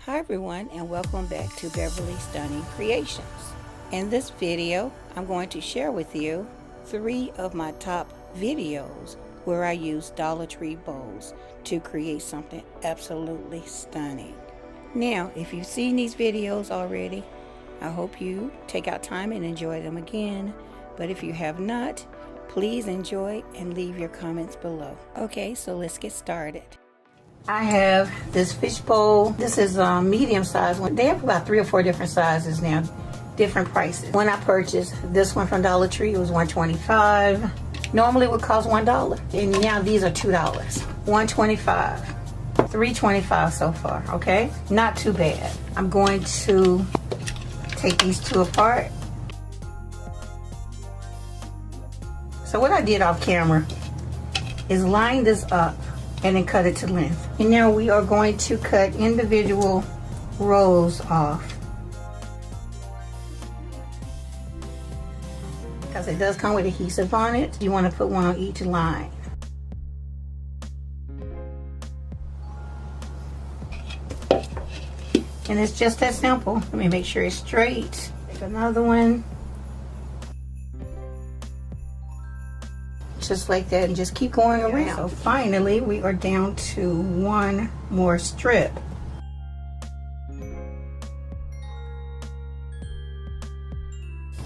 Hi everyone, and welcome back to Beverly Stunning Creations. In this video, I'm going to share with you 3 of my top videos where I use Dollar Tree bowls to create something absolutely stunning. Now, if you've seen these videos already, I hope you take out time and enjoy them again. But if you have not, please enjoy and leave your comments below. Okay, so let's get started. I have this fishbowl. This is a medium size one. They have about 3 or 4 different sizes now, different prices. When I purchased this one from Dollar Tree, it was $1.25. Normally it would cost $1, and now these are $2. $1.25, $3.25 so far. Okay, not too bad. I'm going to take these 2 apart. So what I did off camera is line this up and then cut it to length. And now we are going to cut individual rows off, because it does come with adhesive on it. You want to put one on each line. And it's just that simple. Let me make sure it's straight. Take another one. Just like that, and just keep going around. So finally we are down to 1 more strip.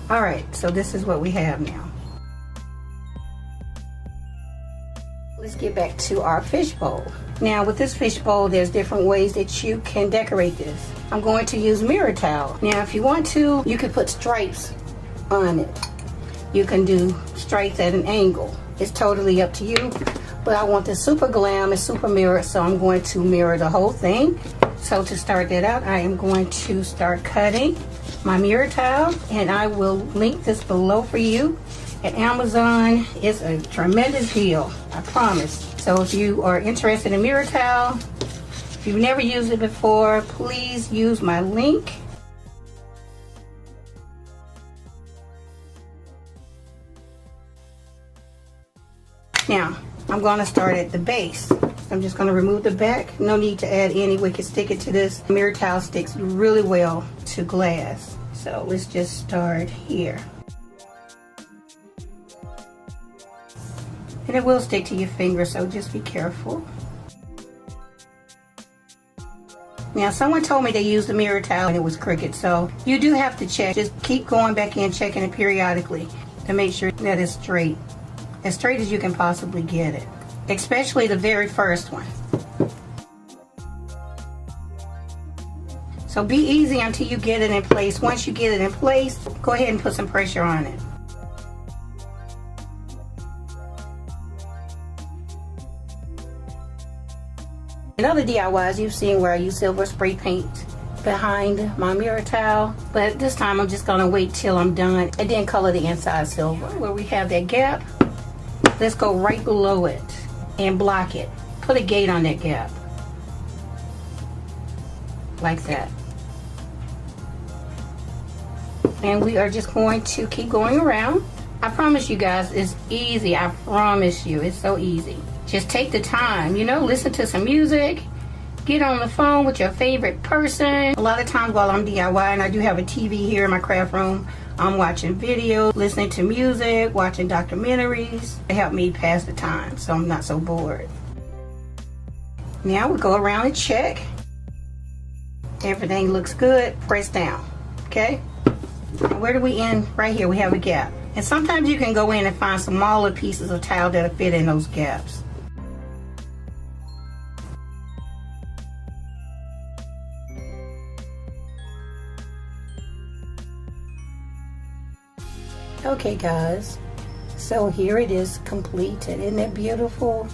All right, so this is what we have now. Let's get back to our fishbowl. Now with this fishbowl, there's different ways that you can decorate this. I'm going to use mirror towel. Now if you want to, you can put stripes on it. You can do stripes at an angle. It's totally up to you, but I want this super glam and super mirror, so I'm going to mirror the whole thing. So to start that out, I am going to start cutting my mirror towel, and I will link this below for you at Amazon. It's a tremendous deal, I promise. So if you are interested in mirror towel, if you've never used it before, please use my link. Now, I'm going to start at the base. I'm just going to remove the back. No need to add any. We can stick it to this. Mirror towel sticks really well to glass. So let's just start here. And it will stick to your finger, so just be careful. Now, someone told me they used the mirror towel and it was crooked, so you do have to check. Just keep going back in, checking it periodically to make sure that it's straight. As straight as you can possibly get it, especially the very first one. So be easy until you get it in place. Once you get it in place, go ahead and put some pressure on it. In other DIYs, you've seen where I use silver spray paint behind my mirror towel, but this time I'm just going to wait till I'm done and then color the inside silver. Where we have that gap, let's go right below it and block it. Put a gate on that gap. Like that. And we are just going to keep going around. I promise you guys, it's easy. I promise you, it's so easy. Just take the time, you know, listen to some music. Get on the phone with your favorite person. A lot of times while I'm DIYing, I do have a TV here in my craft room. I'm watching videos, listening to music, watching documentaries. They help me pass the time so I'm not so bored. Now we go around and check. Everything looks good. Press down. Okay? And where do we end? Right here, we have a gap. And sometimes you can go in and find smaller pieces of towel that'll fit in those gaps. Okay guys, so here it is completed. Isn't it beautiful?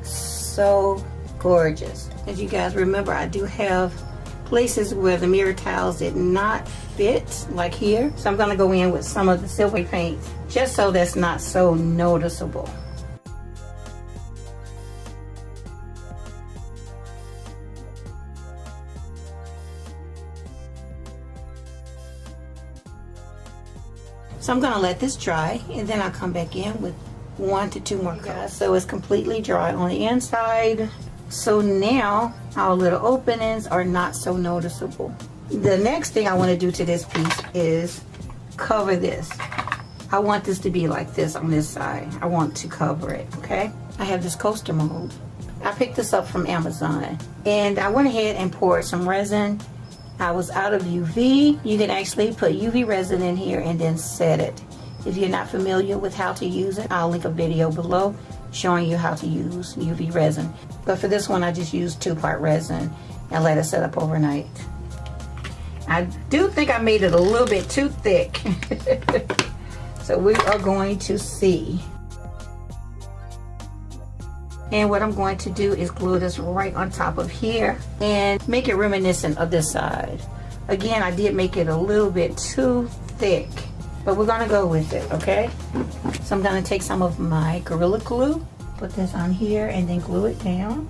So gorgeous. As you guys remember, I do have places where the mirror towels did not fit, like here. So I'm going to go in with some of the silver paint, just so that's not so noticeable. So I'm going to let this dry, and then I'll come back in with 1 to 2 more colors. So it's completely dry on the inside. So now our little openings are not so noticeable. The next thing I want to do to this piece is cover this. I want this to be like this on this side. I want to cover it, okay? I have this coaster mold. I picked this up from Amazon, and I went ahead and poured some resin. I was out of UV. You can actually put UV resin in here and then set it. If you're not familiar with how to use it, I'll link a video below showing you how to use UV resin. But for this one, I just used 2-part resin and let it set up overnight. I do think I made it a little bit too thick. So we are going to see. And what I'm going to do is glue this right on top of here and make it reminiscent of this side. Again, I did make it a little bit too thick, but we're gonna go with it, okay? So I'm gonna take some of my Gorilla Glue, put this on here and then glue it down.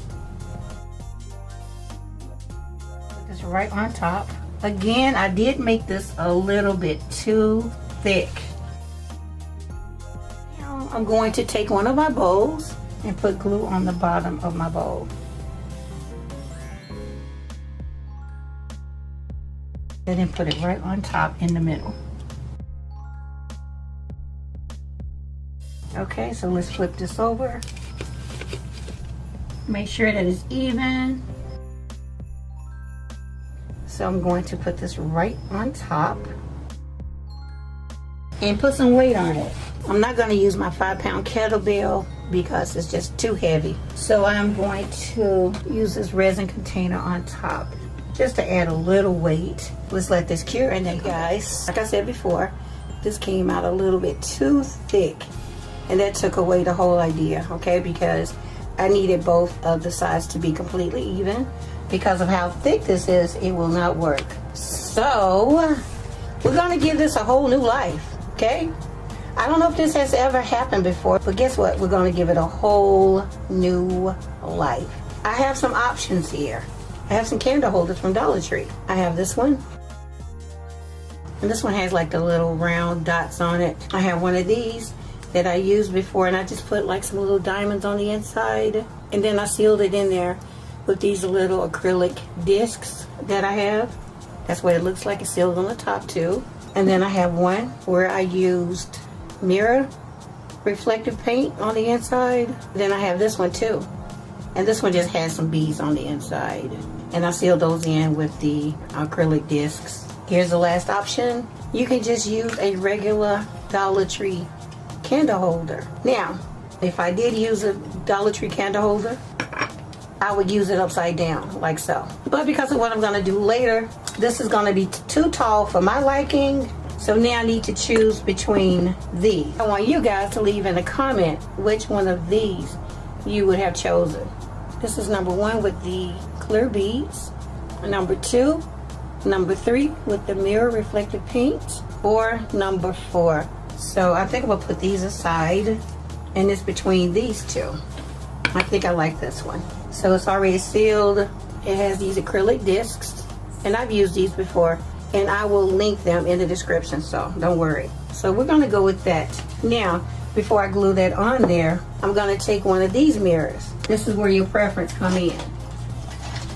Put this right on top. Again, I did make this a little bit too thick. Now I'm going to take one of my bowls and put glue on the bottom of my bowl. And then put it right on top in the middle. Okay, so let's flip this over. Make sure that it's even. So I'm going to put this right on top and put some weight on it. I'm not going to use my 5-pound kettlebell because it's just too heavy. So I'm going to use this resin container on top just to add a little weight. Let's let this cure. And then guys, like I said before, this came out a little bit too thick, and that took away the whole idea, okay? Because I needed both of the sides to be completely even. Because of how thick this is, it will not work. So we're gonna give this a whole new life, okay? I don't know if this has ever happened before, but guess what? We're gonna give it a whole new life. I have some options here. I have some candle holders from Dollar Tree. I have this one. And this one has like the little round dots on it. I have one of these that I used before, and I just put like some little diamonds on the inside. And then I sealed it in there with these little acrylic discs that I have. That's what it looks like. It's sealed on the top too. And then I have one where I used mirror reflective paint on the inside. Then I have this one too. And this one just has some beads on the inside. And I sealed those in with the acrylic discs. Here's the last option. You can just use a regular Dollar Tree candle holder. Now, if I did use a Dollar Tree candle holder, I would use it upside down like so. But because of what I'm gonna do later, this is gonna be too tall for my liking. So now I need to choose between these. I want you guys to leave in a comment which one of these you would have chosen. This is number 1 with the clear beads, number 2, number 3 with the mirror reflective paint, or number 4. So I think I'm gonna put these aside, and it's between these two. I think I like this one. So it's already sealed. It has these acrylic discs, and I've used these before, and I will link them in the description, so don't worry. So we're gonna go with that. Now, before I glue that on there, I'm gonna take one of these mirrors. This is where your preference come in.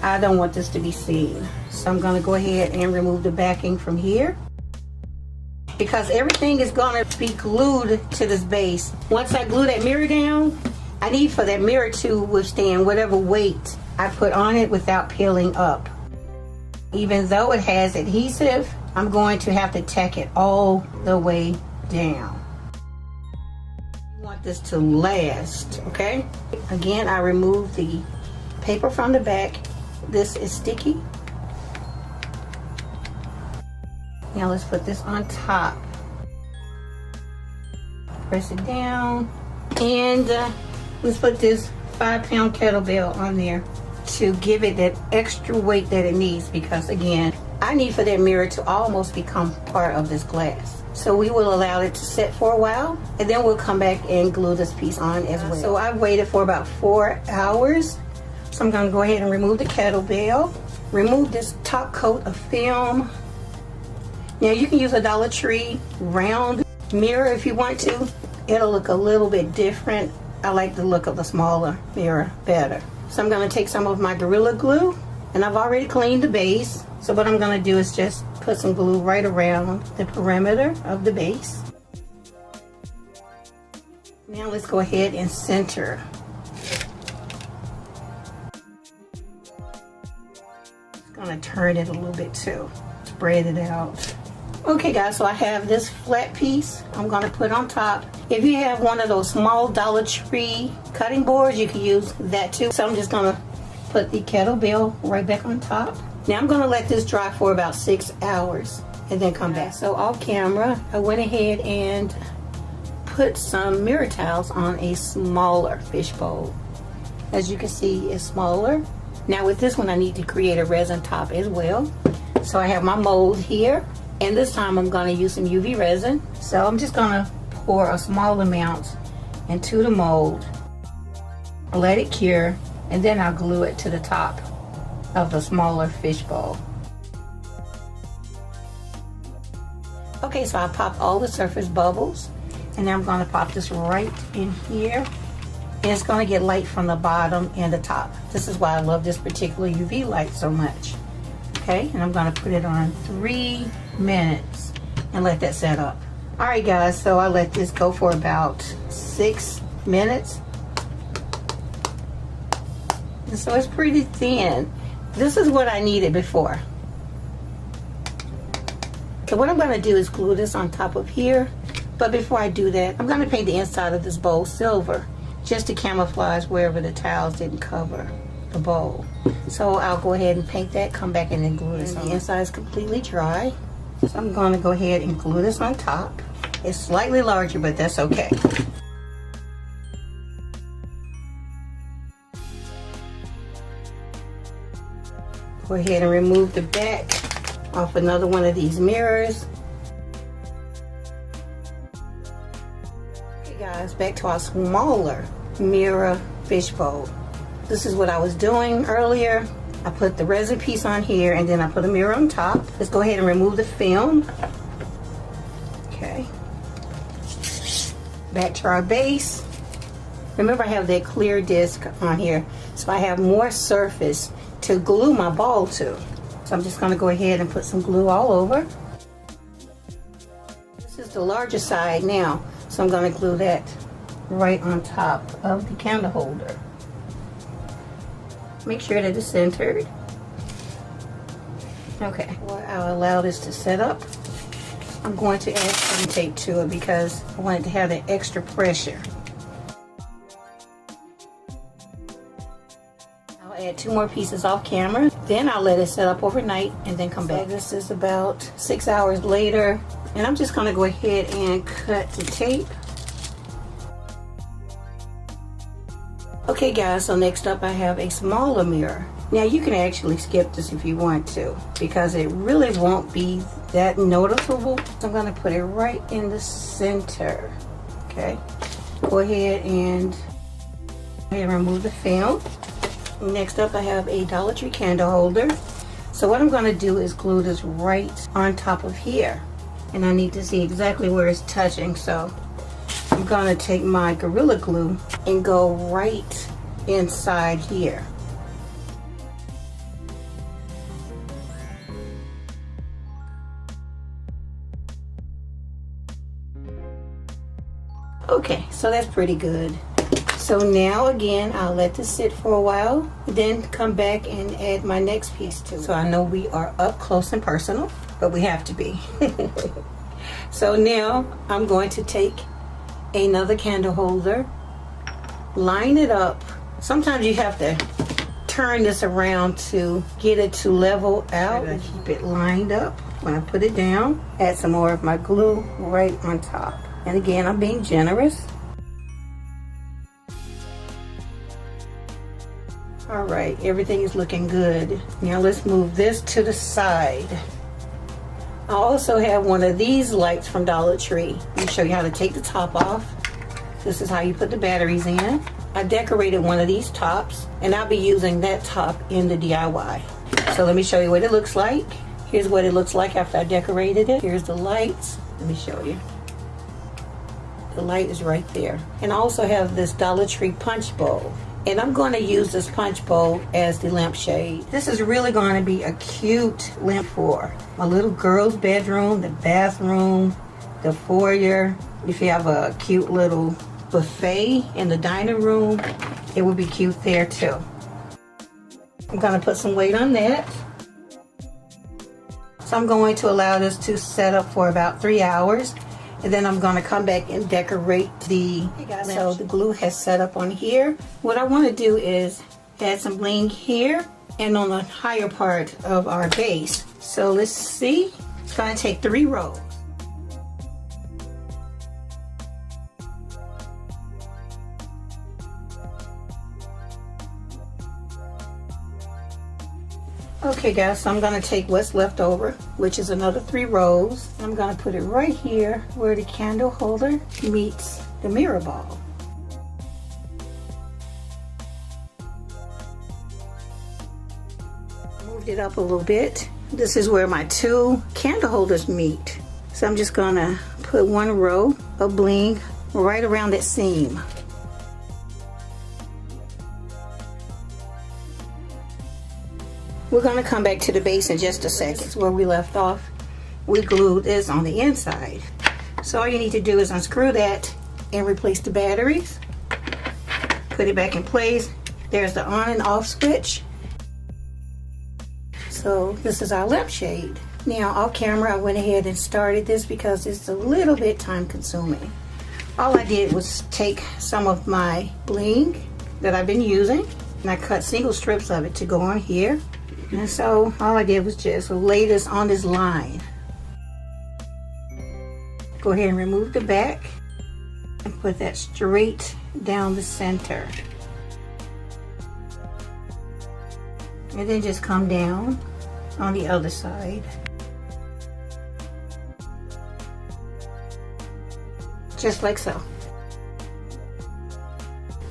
I don't want this to be seen. So I'm gonna go ahead and remove the backing from here, because everything is gonna be glued to this base. Once I glue that mirror down, I need for that mirror to withstand whatever weight I put on it without peeling up. Even though it has adhesive, I'm going to have to tack it all the way down. You want this to last, okay? Again, I removed the paper from the back. This is sticky. Now let's put this on top. Press it down, and let's put this 5-pound kettlebell on there to give it that extra weight that it needs, because again, I need for that mirror to almost become part of this glass. So we will allow it to set for a while, and then we'll come back and glue this piece on as well. So I've waited for about 4 hours. So I'm gonna go ahead and remove the kettlebell, remove this top coat of film. Now you can use a Dollar Tree round mirror if you want to. It'll look a little bit different. I like the look of the smaller mirror better. So I'm going to take some of my Gorilla Glue, and I've already cleaned the base. So what I'm going to do is just put some glue right around the perimeter of the base. Now let's go ahead and center. Just going to turn it a little bit too. Spread it out. Okay guys, so I have this flat piece I'm going to put on top. If you have one of those small Dollar Tree cutting boards, you can use that too. So I'm just going to put the kettlebell right back on top. Now I'm going to let this dry for about 6 hours and then come back. So off camera, I went ahead and put some mirror tiles on a smaller fishbowl. As you can see, it's smaller. Now with this one, I need to create a resin top as well. So I have my mold here. And this time I'm going to use some UV resin. So I'm just going to pour a small amount into the mold, let it cure, and then I'll glue it to the top of the smaller fish bowl. Okay, so I popped all the surface bubbles, and now I'm going to pop this right in here. And it's going to get light from the bottom and the top. This is why I love this particular UV light so much. Okay, and I'm going to put it on 3 minutes and let that set up. Alright guys, so I let this go for about 6 minutes. And so it's pretty thin. This is what I needed before. So what I'm going to do is glue this on top of here. But before I do that, I'm going to paint the inside of this bowl silver, just to camouflage wherever the tiles didn't cover the bowl. So I'll go ahead and paint that, come back and then glue this on. The inside is completely dry. So I'm going to go ahead and glue this on top. It's slightly larger, but that's okay. Go ahead and remove the back off another one of these mirrors. Okay guys, back to our smaller mirror fishbowl. This is what I was doing earlier. I put the resin piece on here and then I put a mirror on top. Let's go ahead and remove the film. Okay. Back to our base. Remember I have that clear disc on here, so I have more surface to glue my ball to. So I'm just going to go ahead and put some glue all over. This is the larger side now, so I'm going to glue that right on top of the candle holder. Make sure that it's centered. Okay, well, I'll allow this to set up. I'm going to add some tape to it because I want it to have that extra pressure. I'll add 2 more pieces off camera. Then I'll let it set up overnight and then come back. This is about 6 hours later, and I'm just going to go ahead and cut the tape. Okay guys, so next up I have a smaller mirror. Now you can actually skip this if you want to, because it really won't be that noticeable. So I'm going to put it right in the center. Okay, go ahead and remove the film. Next up I have a Dollar Tree candle holder. So what I'm going to do is glue this right on top of here, and I need to see exactly where it's touching. So I'm going to take my Gorilla Glue and go right inside here. Okay, so that's pretty good. So now again, I'll let this sit for a while, then come back and add my next piece to it. So I know we are up close and personal, but we have to be. So now I'm going to take another candle holder, line it up. Sometimes you have to turn this around to get it to level out. And keep it lined up. When I put it down, add some more of my glue right on top. And again, I'm being generous. All right, everything is looking good. Now let's move this to the side. I also have one of these lights from Dollar Tree. Let me show you how to take the top off. This is how you put the batteries in. I decorated one of these tops, and I'll be using that top in the DIY. So let me show you what it looks like. Here's what it looks like after I decorated it. Here's the lights. Let me show you. The light is right there. And I also have this Dollar Tree punch bowl. And I'm going to use this punch bowl as the lampshade. This is really going to be a cute lamp for my little girl's bedroom, the bathroom, the foyer. If you have a cute little buffet in the dining room, it would be cute there too. I'm going to put some weight on that. So I'm going to allow this to set up for about 3 hours. And then I'm going to come back and decorate the lamp. So the glue has set up on here. What I want to do is add some bling here and on the higher part of our base. So let's see. It's going to take 3 rows. Okay guys, so I'm going to take what's left over, which is another 3 rows. I'm going to put it right here where the candle holder meets the mirror ball. Moved it up a little bit. This is where my 2 candle holders meet. So I'm just going to put 1 row of bling right around that seam. We're going to come back to the base in just a second. This is where we left off. We glued this on the inside. So all you need to do is unscrew that and replace the batteries. Put it back in place. There's the on and off switch. So this is our lampshade. Now off camera I went ahead and started this because it's a little bit time consuming. All I did was take some of my bling that I've been using and I cut single strips of it to go on here. And so all I did was just lay this on this line. Go ahead and remove the back and put that straight down the center. And then just come down on the other side. Just like so.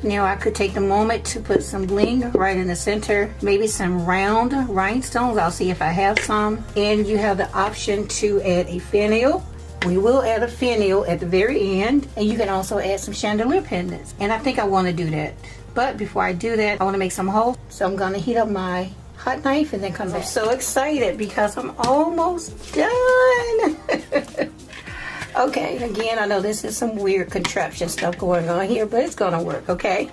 Now I could take the moment to put some bling right in the center, maybe some round rhinestones. I'll see if I have some. And you have the option to add a finial. We will add a finial at the very end, and you can also add some chandelier pendants. And I think I want to do that. But before I do that, I want to make some holes. So I'm going to heat up my hot knife and then come back. I'm so excited because I'm almost done. Okay, again, I know this is some weird contraption stuff going on here, but it's going to work, okay?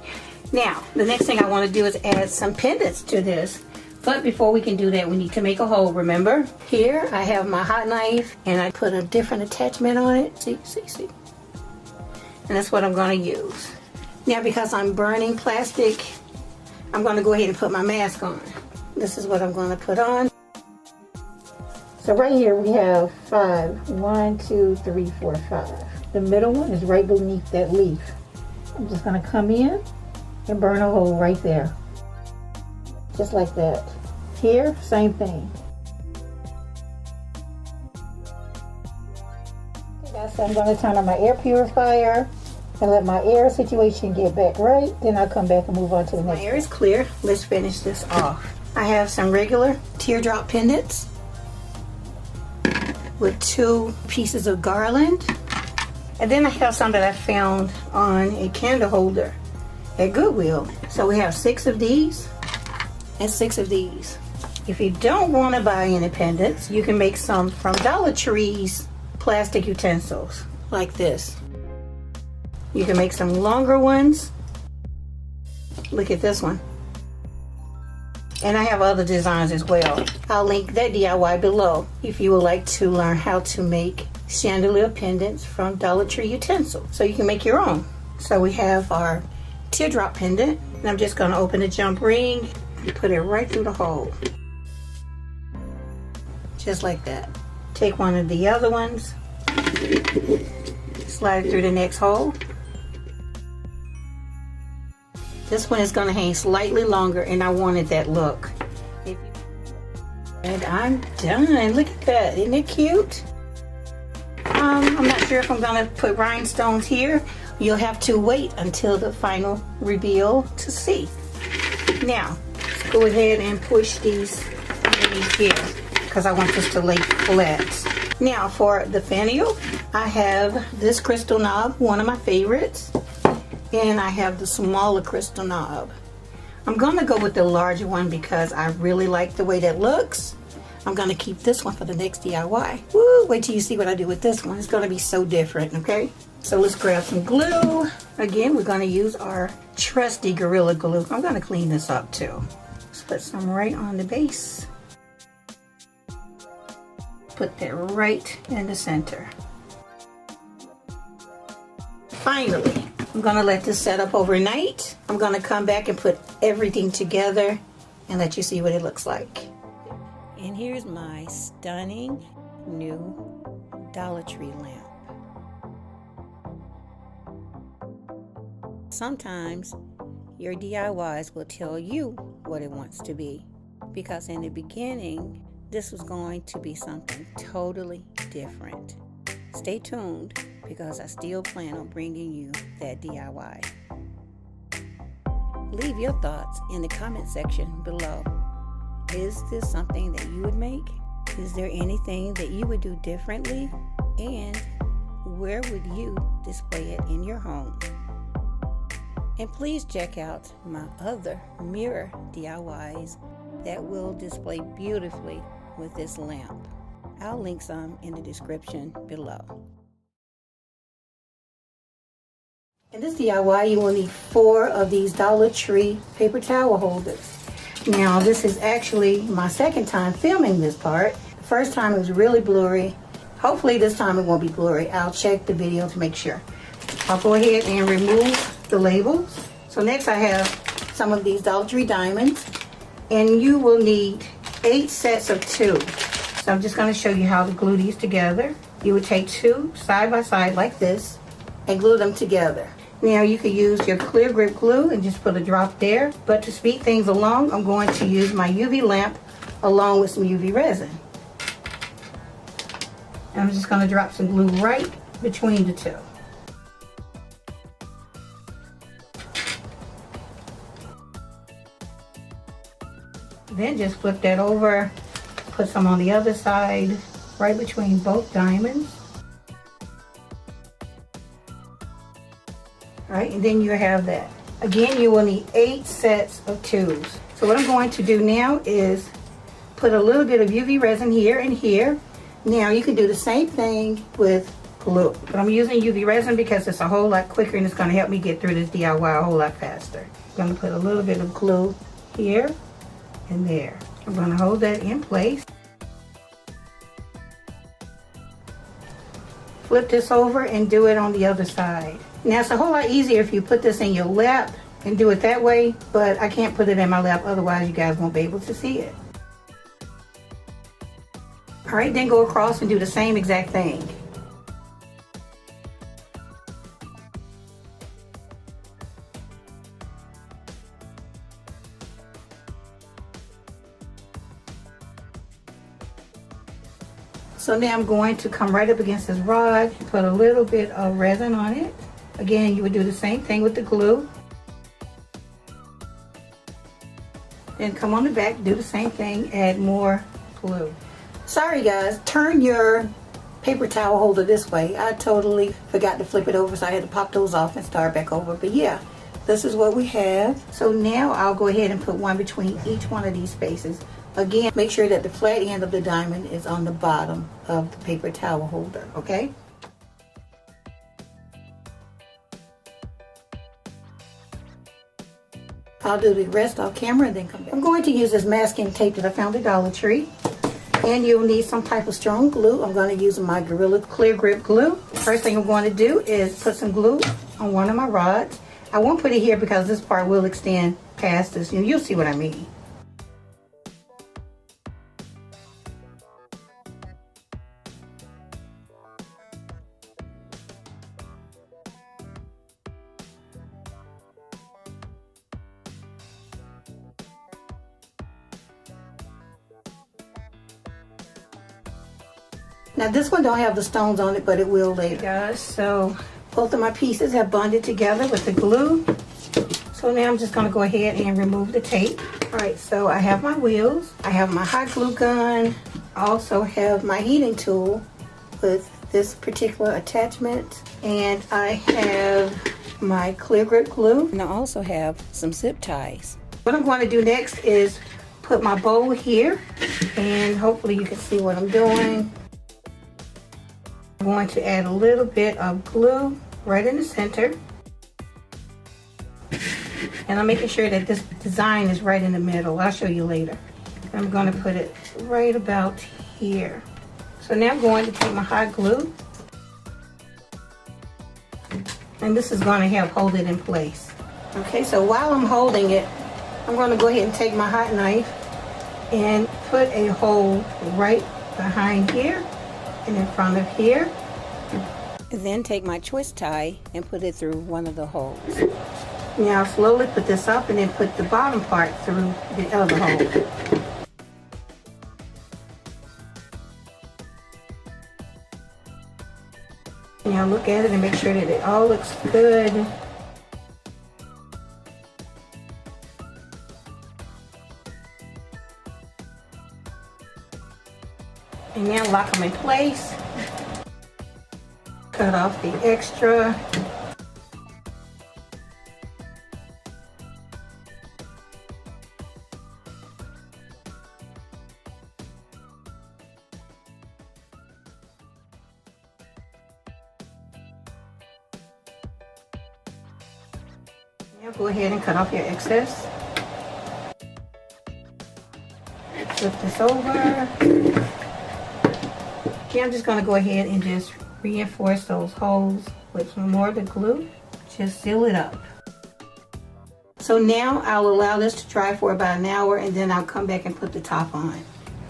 Now, the next thing I want to do is add some pendants to this. But before we can do that, we need to make a hole, remember? Here, I have my hot knife, and I put a different attachment on it. See? And that's what I'm going to use. Now, because I'm burning plastic, I'm going to go ahead and put my mask on. This is what I'm going to put on. So right here we have 5. 1, 2, 3, 4, 5. The middle one is right beneath that leaf. I'm just going to come in and burn a hole right there. Just like that. Here, same thing. Okay guys, so I'm going to turn on my air purifier and let my air situation get back right. Then I'll come back and move on to the next. My air is clear. Let's finish this off. I have some regular teardrop pendants with 2 pieces of garland. And then I have some that I found on a candle holder at Goodwill. So we have 6 of these and 6 of these. If you don't want to buy any pendants, you can make some from Dollar Tree's plastic utensils like this. You can make some longer ones. Look at this one. And I have other designs as well. I'll link that DIY below if you would like to learn how to make chandelier pendants from Dollar Tree utensils. So you can make your own. So we have our teardrop pendant. And I'm just going to open the jump ring and put it right through the hole. Just like that. Take one of the other ones. Slide it through the next hole. This one is going to hang slightly longer, and I wanted that look. And I'm done. Look at that. Isn't it cute? I'm not sure if I'm going to put rhinestones here. You'll have to wait until the final reveal to see. Now, let's go ahead and push these underneath here because I want this to lay flat. Now, for the finial, I have this crystal knob, one of my favorites. And I have the smaller crystal knob. I'm gonna go with the larger one because I really like the way that looks. I'm gonna keep this one for the next DIY. Woo, wait till you see what I do with this one. It's gonna be so different, okay? So let's grab some glue. Again, we're gonna use our trusty Gorilla Glue. I'm gonna clean this up too. Let's put some right on the base. Put that right in the center. Finally, I'm gonna let this set up overnight. I'm gonna come back and put everything together and let you see what it looks like. And here's my stunning new Dollar Tree lamp. Sometimes your DIYs will tell you what it wants to be, because in the beginning this was going to be something totally different. Stay tuned, because I still plan on bringing you that DIY. Leave your thoughts in the comment section below. Is this something that you would make? Is there anything that you would do differently? And where would you display it in your home? And please check out my other mirror DIYs that will display beautifully with this lamp. I'll link some in the description below. In this DIY, you will need 4 of these Dollar Tree paper towel holders. Now, this is actually my second time filming this part. The first time it was really blurry. Hopefully this time it won't be blurry. I'll check the video to make sure. I'll go ahead and remove the labels. So next I have some of these Dollar Tree diamonds, and you will need 8 sets of 2. So I'm just going to show you how to glue these together. You would take 2 side by side like this and glue them together. Now you could use your clear grip glue and just put a drop there, but to speed things along, I'm going to use my UV lamp along with some UV resin. And I'm just going to drop some glue right between the 2. Then just flip that over, put some on the other side, right between both diamonds. Alright, and then you have that. Again, you will need 8 sets of 2s. So what I'm going to do now is put a little bit of UV resin here and here. Now you can do the same thing with glue. But I'm using UV resin because it's a whole lot quicker and it's going to help me get through this DIY a whole lot faster. I'm going to put a little bit of glue here and there. I'm going to hold that in place. Flip this over and do it on the other side. Now it's a whole lot easier if you put this in your lap and do it that way, but I can't put it in my lap, otherwise you guys won't be able to see it. Alright, then go across and do the same exact thing. So now I'm going to come right up against this rod, put a little bit of resin on it. Again, you would do the same thing with the glue. Then come on the back, do the same thing, add more glue. Sorry guys, turn your paper towel holder this way. I totally forgot to flip it over, so I had to pop those off and start back over. But yeah, this is what we have. So now I'll go ahead and put one between each one of these spaces. Again, make sure that the flat end of the diamond is on the bottom of the paper towel holder, okay? I'll do the rest off camera and then come back. I'm going to use this masking tape that I found at Dollar Tree. And you'll need some type of strong glue. I'm going to use my Gorilla Clear Grip glue. First thing I'm going to do is put some glue on one of my rods. I won't put it here because this part will extend past this, and you'll see what I mean. Now this one don't have the stones on it, but it will later, guys. So both of my pieces have bonded together with the glue. So now I'm just gonna go ahead and remove the tape. All right, so I have my wheels. I have my hot glue gun. I also have my heating tool with this particular attachment. And I have my clear grip glue. And I also have some zip ties. What I'm going to do next is put my bowl here, and hopefully you can see what I'm doing. I'm going to add a little bit of glue right in the center. And I'm making sure that this design is right in the middle. I'll show you later. I'm going to put it right about here. So now I'm going to take my hot glue. And this is going to help hold it in place. Okay, so while I'm holding it, I'm going to go ahead and take my hot knife and put a hole right behind here and in front of here. And then take my twist tie and put it through one of the holes. Now I'll slowly put this up and then put the bottom part through the other hole. Now look at it and make sure that it all looks good. And now lock them in place. Cut off the extra. Now go ahead and cut off your excess. Flip this over. Okay, I'm just going to go ahead and just reinforce those holes with some more of the glue. Just seal it up. So now I'll allow this to dry for about an hour, and then I'll come back and put the top on.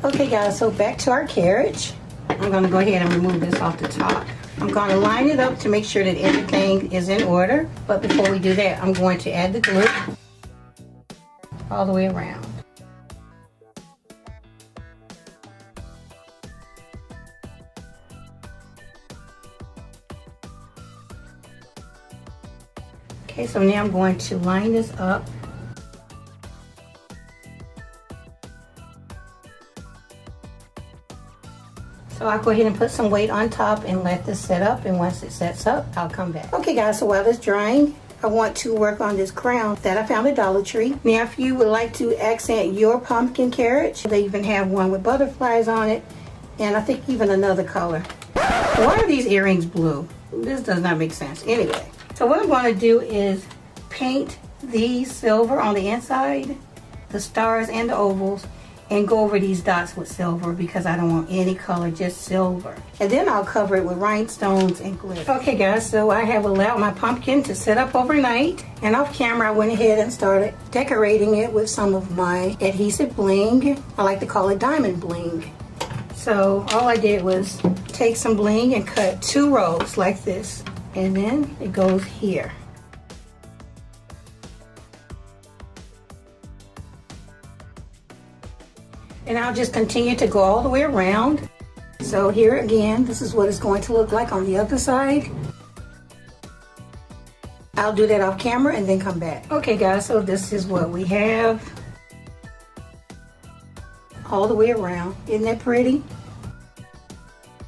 Okay guys, so back to our carriage. I'm going to go ahead and remove this off the top. I'm going to line it up to make sure that everything is in order. But before we do that, I'm going to add the glue all the way around. Okay, so now I'm going to line this up. So I'll go ahead and put some weight on top and let this set up, and once it sets up, I'll come back. Okay guys, so while it's drying, I want to work on this crown that I found at Dollar Tree. Now if you would like to accent your pumpkin carriage, they even have one with butterflies on it, and I think even another color. Why are these earrings blue? This does not make sense. Anyway, so what I'm going to do is paint these silver on the inside, the stars and the ovals, and go over these dots with silver because I don't want any color, just silver. And then I'll cover it with rhinestones and glitter. Okay guys, so I have allowed my pumpkin to sit up overnight, and off camera I went ahead and started decorating it with some of my adhesive bling. I like to call it diamond bling. So all I did was take some bling and cut 2 rows like this, and then it goes here. And I'll just continue to go all the way around. So here again, this is what it's going to look like on the other side. I'll do that off camera and then come back. Okay guys, so this is what we have. All the way around. Isn't that pretty?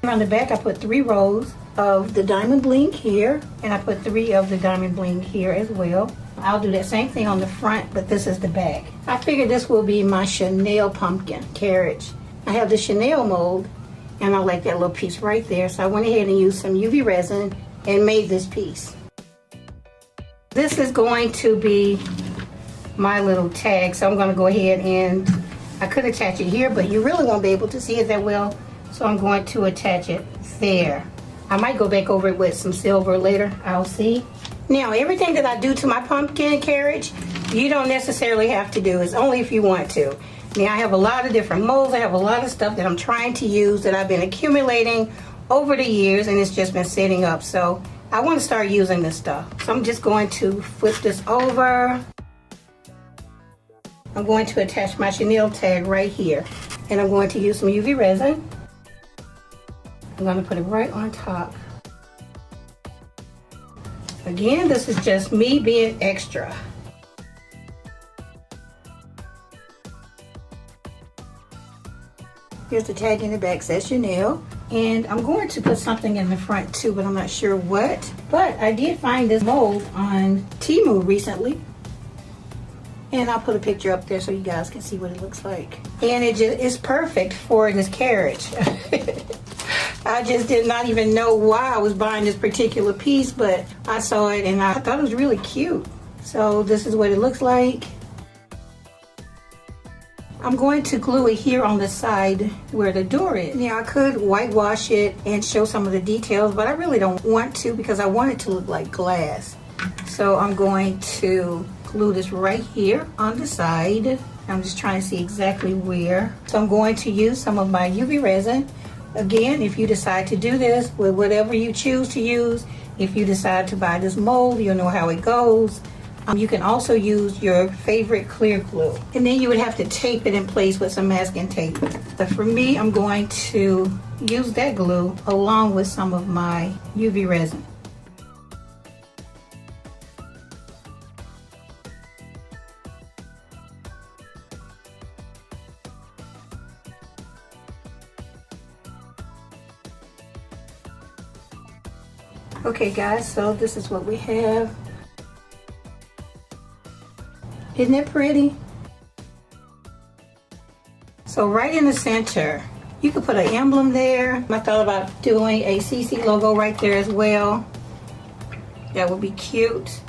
On the back I put 3 rows of the diamond bling here, and I put 3 of the diamond bling here as well. I'll do that same thing on the front, but this is the back. I figured this will be my Chanel pumpkin carriage. I have the Chanel mold, and I like that little piece right there, so I went ahead and used some UV resin and made this piece. This is going to be my little tag, so I'm going to go ahead and I could attach it here, but you really won't be able to see it that well, so I'm going to attach it there. I might go back over it with some silver later, I'll see. Now, everything that I do to my pumpkin carriage, you don't necessarily have to do. It's only if you want to. Now, I have a lot of different molds. I have a lot of stuff that I'm trying to use that I've been accumulating over the years, and it's just been sitting up. So I want to start using this stuff. So I'm just going to flip this over. I'm going to attach my Chanel tag right here, and I'm going to use some UV resin. I'm going to put it right on top. Again, this is just me being extra. Here's the tag in the back, says Chanel. And I'm going to put something in the front too, but I'm not sure what. But I did find this mold on Temu recently. And I'll put a picture up there so you guys can see what it looks like. And it's perfect for this carriage. I just did not even know why I was buying this particular piece, but I saw it and I thought it was really cute. So this is what it looks like. I'm going to glue it here on the side where the door is. Now I could whitewash it and show some of the details, but I really don't want to because I want it to look like glass. So I'm going to glue this right here on the side. I'm just trying to see exactly where. So I'm going to use some of my UV resin. Again, if you decide to do this with whatever you choose to use, if you decide to buy this mold, you'll know how it goes. You can also use your favorite clear glue. And then you would have to tape it in place with some masking tape. But for me, I'm going to use that glue along with some of my UV resin. Okay guys, so this is what we have. Isn't it pretty? So right in the center, you could put an emblem there. I thought about doing a CC logo right there as well. That would be cute.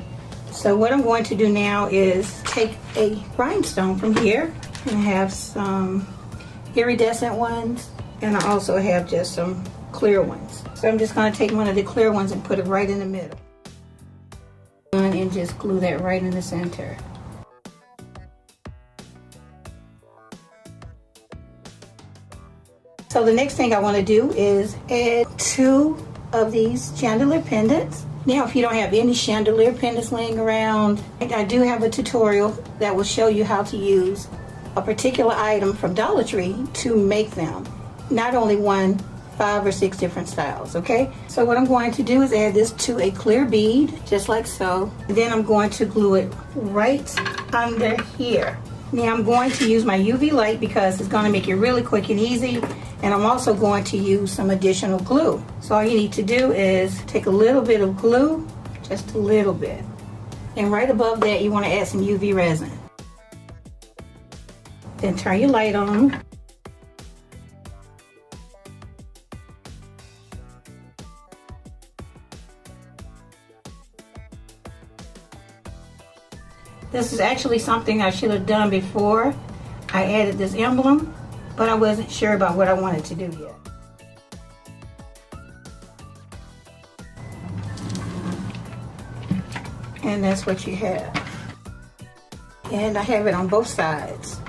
So what I'm going to do now is take a rhinestone from here and have some iridescent ones, and I also have just some clear ones. So I'm just going to take one of the clear ones and put it right in the middle. And just glue that right in the center. So the next thing I want to do is add 2 of these chandelier pendants. Now if you don't have any chandelier pendants laying around, I do have a tutorial that will show you how to use a particular item from Dollar Tree to make them. Not only 1, 5 or 6 different styles, okay? So what I'm going to do is add this to a clear bead, just like so. And then I'm going to glue it right under here. Now I'm going to use my UV light because it's going to make it really quick and easy. And I'm also going to use some additional glue. So all you need to do is take a little bit of glue, just a little bit. And right above that you want to add some UV resin. Then turn your light on. This is actually something I should have done before I added this emblem, but I wasn't sure about what I wanted to do yet. And that's what you have. And I have it on both sides.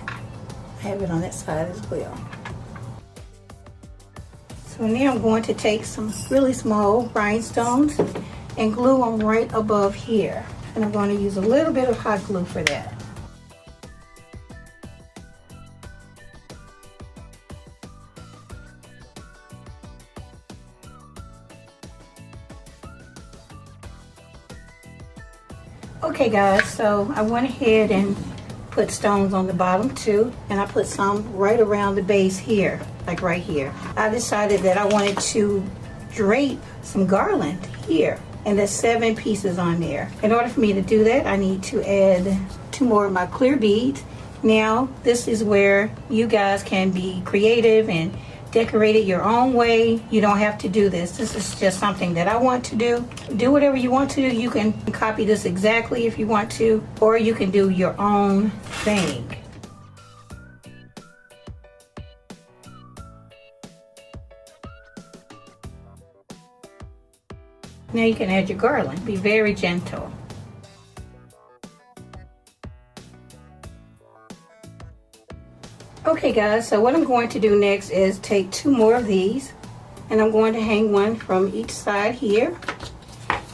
I have it on that side as well. So now I'm going to take some really small rhinestones and glue them right above here. And I'm going to use a little bit of hot glue for that. Okay guys, so I went ahead and put stones on the bottom too, and I put some right around the base here, like right here. I decided that I wanted to drape some garland here. And there's 7 pieces on there. In order for me to do that, I need to add 2 more of my clear beads. Now, this is where you guys can be creative and decorate it your own way. You don't have to do this. This is just something that I want to do. Do whatever you want to do. You can copy this exactly if you want to, or you can do your own thing. Now you can add your garland. Be very gentle. Okay guys, so what I'm going to do next is take 2 more of these, and I'm going to hang one from each side here.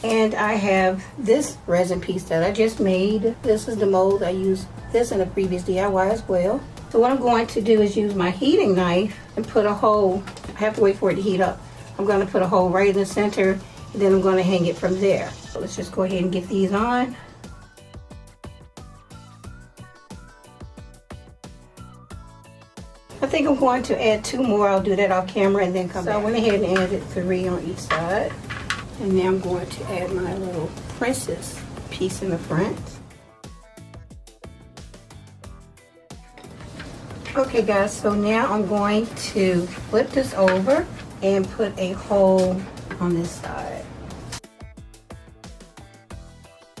And I have this resin piece that I just made. This is the mold. I used this in a previous DIY as well. So what I'm going to do is use my heating knife and put a hole. I have to wait for it to heat up. I'm going to put a hole right in the center, and then I'm going to hang it from there. So let's just go ahead and get these on. I think I'm going to add 2 more. I'll do that off camera and then come back. So I went ahead and added 3 on each side. And now I'm going to add my little princess piece in the front. Okay guys, so now I'm going to flip this over and put a hole on this side.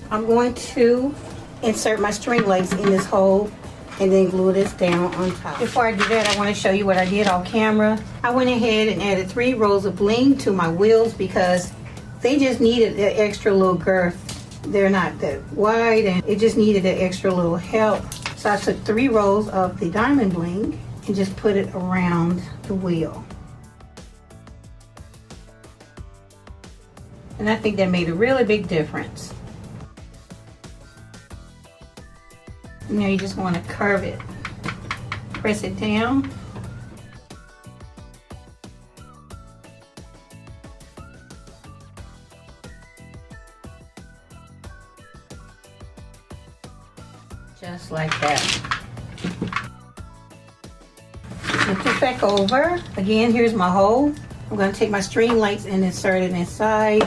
I'm going to insert my string lights in this hole and then glue this down on top. Before I do that, I want to show you what I did off camera. I went ahead and added 3 rows of bling to my wheels because they just needed that extra little girth. They're not that wide and it just needed that extra little help. So I took 3 rows of the diamond bling and just put it around the wheel. And I think that made a really big difference. Now you just want to curve it. Press it down. Just like that. Flip it back over. Again, here's my hole. I'm going to take my string lights and insert it inside.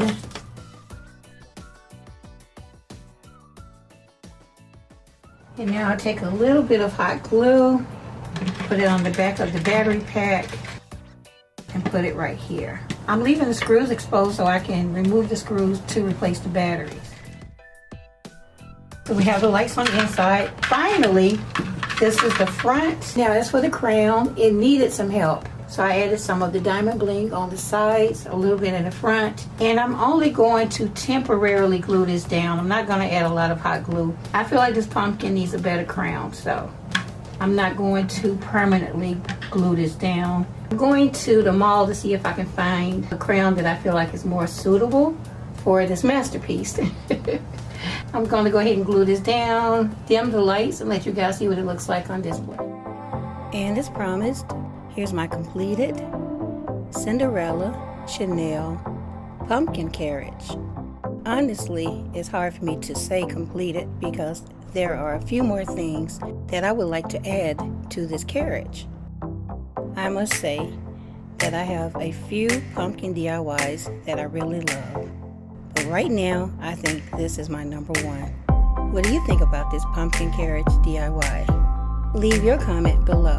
And now I'll take a little bit of hot glue, put it on the back of the battery pack, and put it right here. I'm leaving the screws exposed so I can remove the screws to replace the batteries. So we have the lights on the inside. Finally, this is the front. Now that's for the crown. It needed some help. So I added some of the diamond bling on the sides, a little bit in the front. And I'm only going to temporarily glue this down. I'm not going to add a lot of hot glue. I feel like this pumpkin needs a better crown, so I'm not going to permanently glue this down. I'm going to the mall to see if I can find a crown that I feel like is more suitable for this masterpiece. I'm going to go ahead and glue this down, dim the lights, and let you guys see what it looks like on display. And as promised, here's my completed Cinderella Chanel pumpkin carriage. Honestly, it's hard for me to say completed because there are a few more things that I would like to add to this carriage. I must say that I have a few pumpkin DIYs that I really love. But right now, I think this is my number one. What do you think about this pumpkin carriage DIY? Leave your comment below.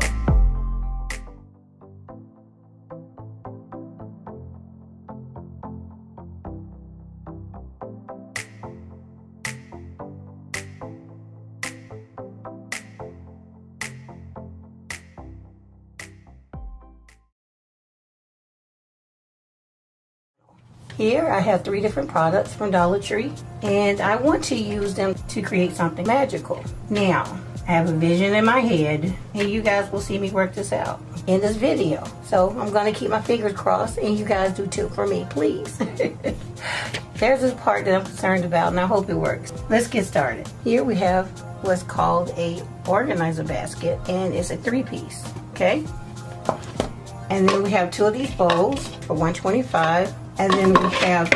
Here I have 3 different products from Dollar Tree, and I want to use them to create something magical. Now, I have a vision in my head, and you guys will see me work this out in this video. So I'm going to keep my fingers crossed, and you guys do too for me, please. There's this part that I'm concerned about, and I hope it works. Let's get started. Here we have what's called a organizer basket, and it's a 3-piece, okay? And then we have 2 of these bowls for $1.25. And then we have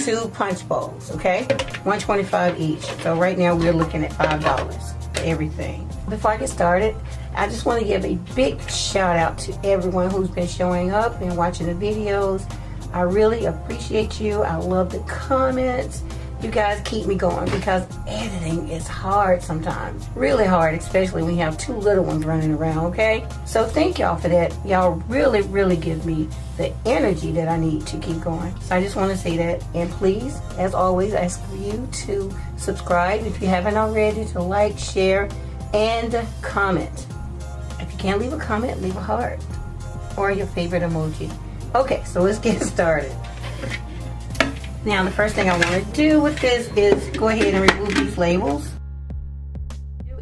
2 punch bowls, okay? $1.25 each. So right now we're looking at $5 for everything. Before I get started, I just want to give a big shout out to everyone who's been showing up and watching the videos. I really appreciate you. I love the comments. You guys keep me going because editing is hard sometimes. Really hard, especially when you have 2 little ones running around, okay? So thank y'all for that. Y'all really give me the energy that I need to keep going. So I just want to say that. And please, as always, I ask for you to subscribe if you haven't already, to like, share, and comment. If you can't leave a comment, leave a heart or your favorite emoji. Okay, so let's get started. Now the first thing I want to do with this is go ahead and remove these labels.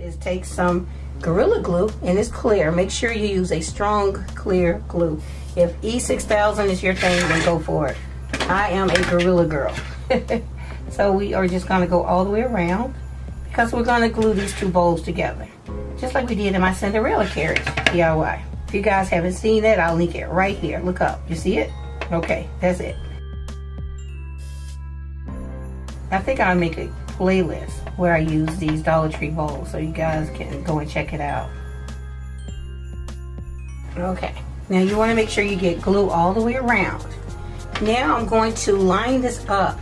Is take some Gorilla Glue, and it's clear. Make sure you use a strong clear glue. If E6000 is your thing, then go for it. I am a Gorilla girl. So we are just going to go all the way around because we're going to glue these 2 bowls together. Just like we did in my Cinderella carriage DIY. If you guys haven't seen that, I'll link it right here. Look up. You see it? Okay, that's it. I think I'll make a playlist where I use these Dollar Tree bowls so you guys can go and check it out. Okay, now you want to make sure you get glue all the way around. Now I'm going to line this up.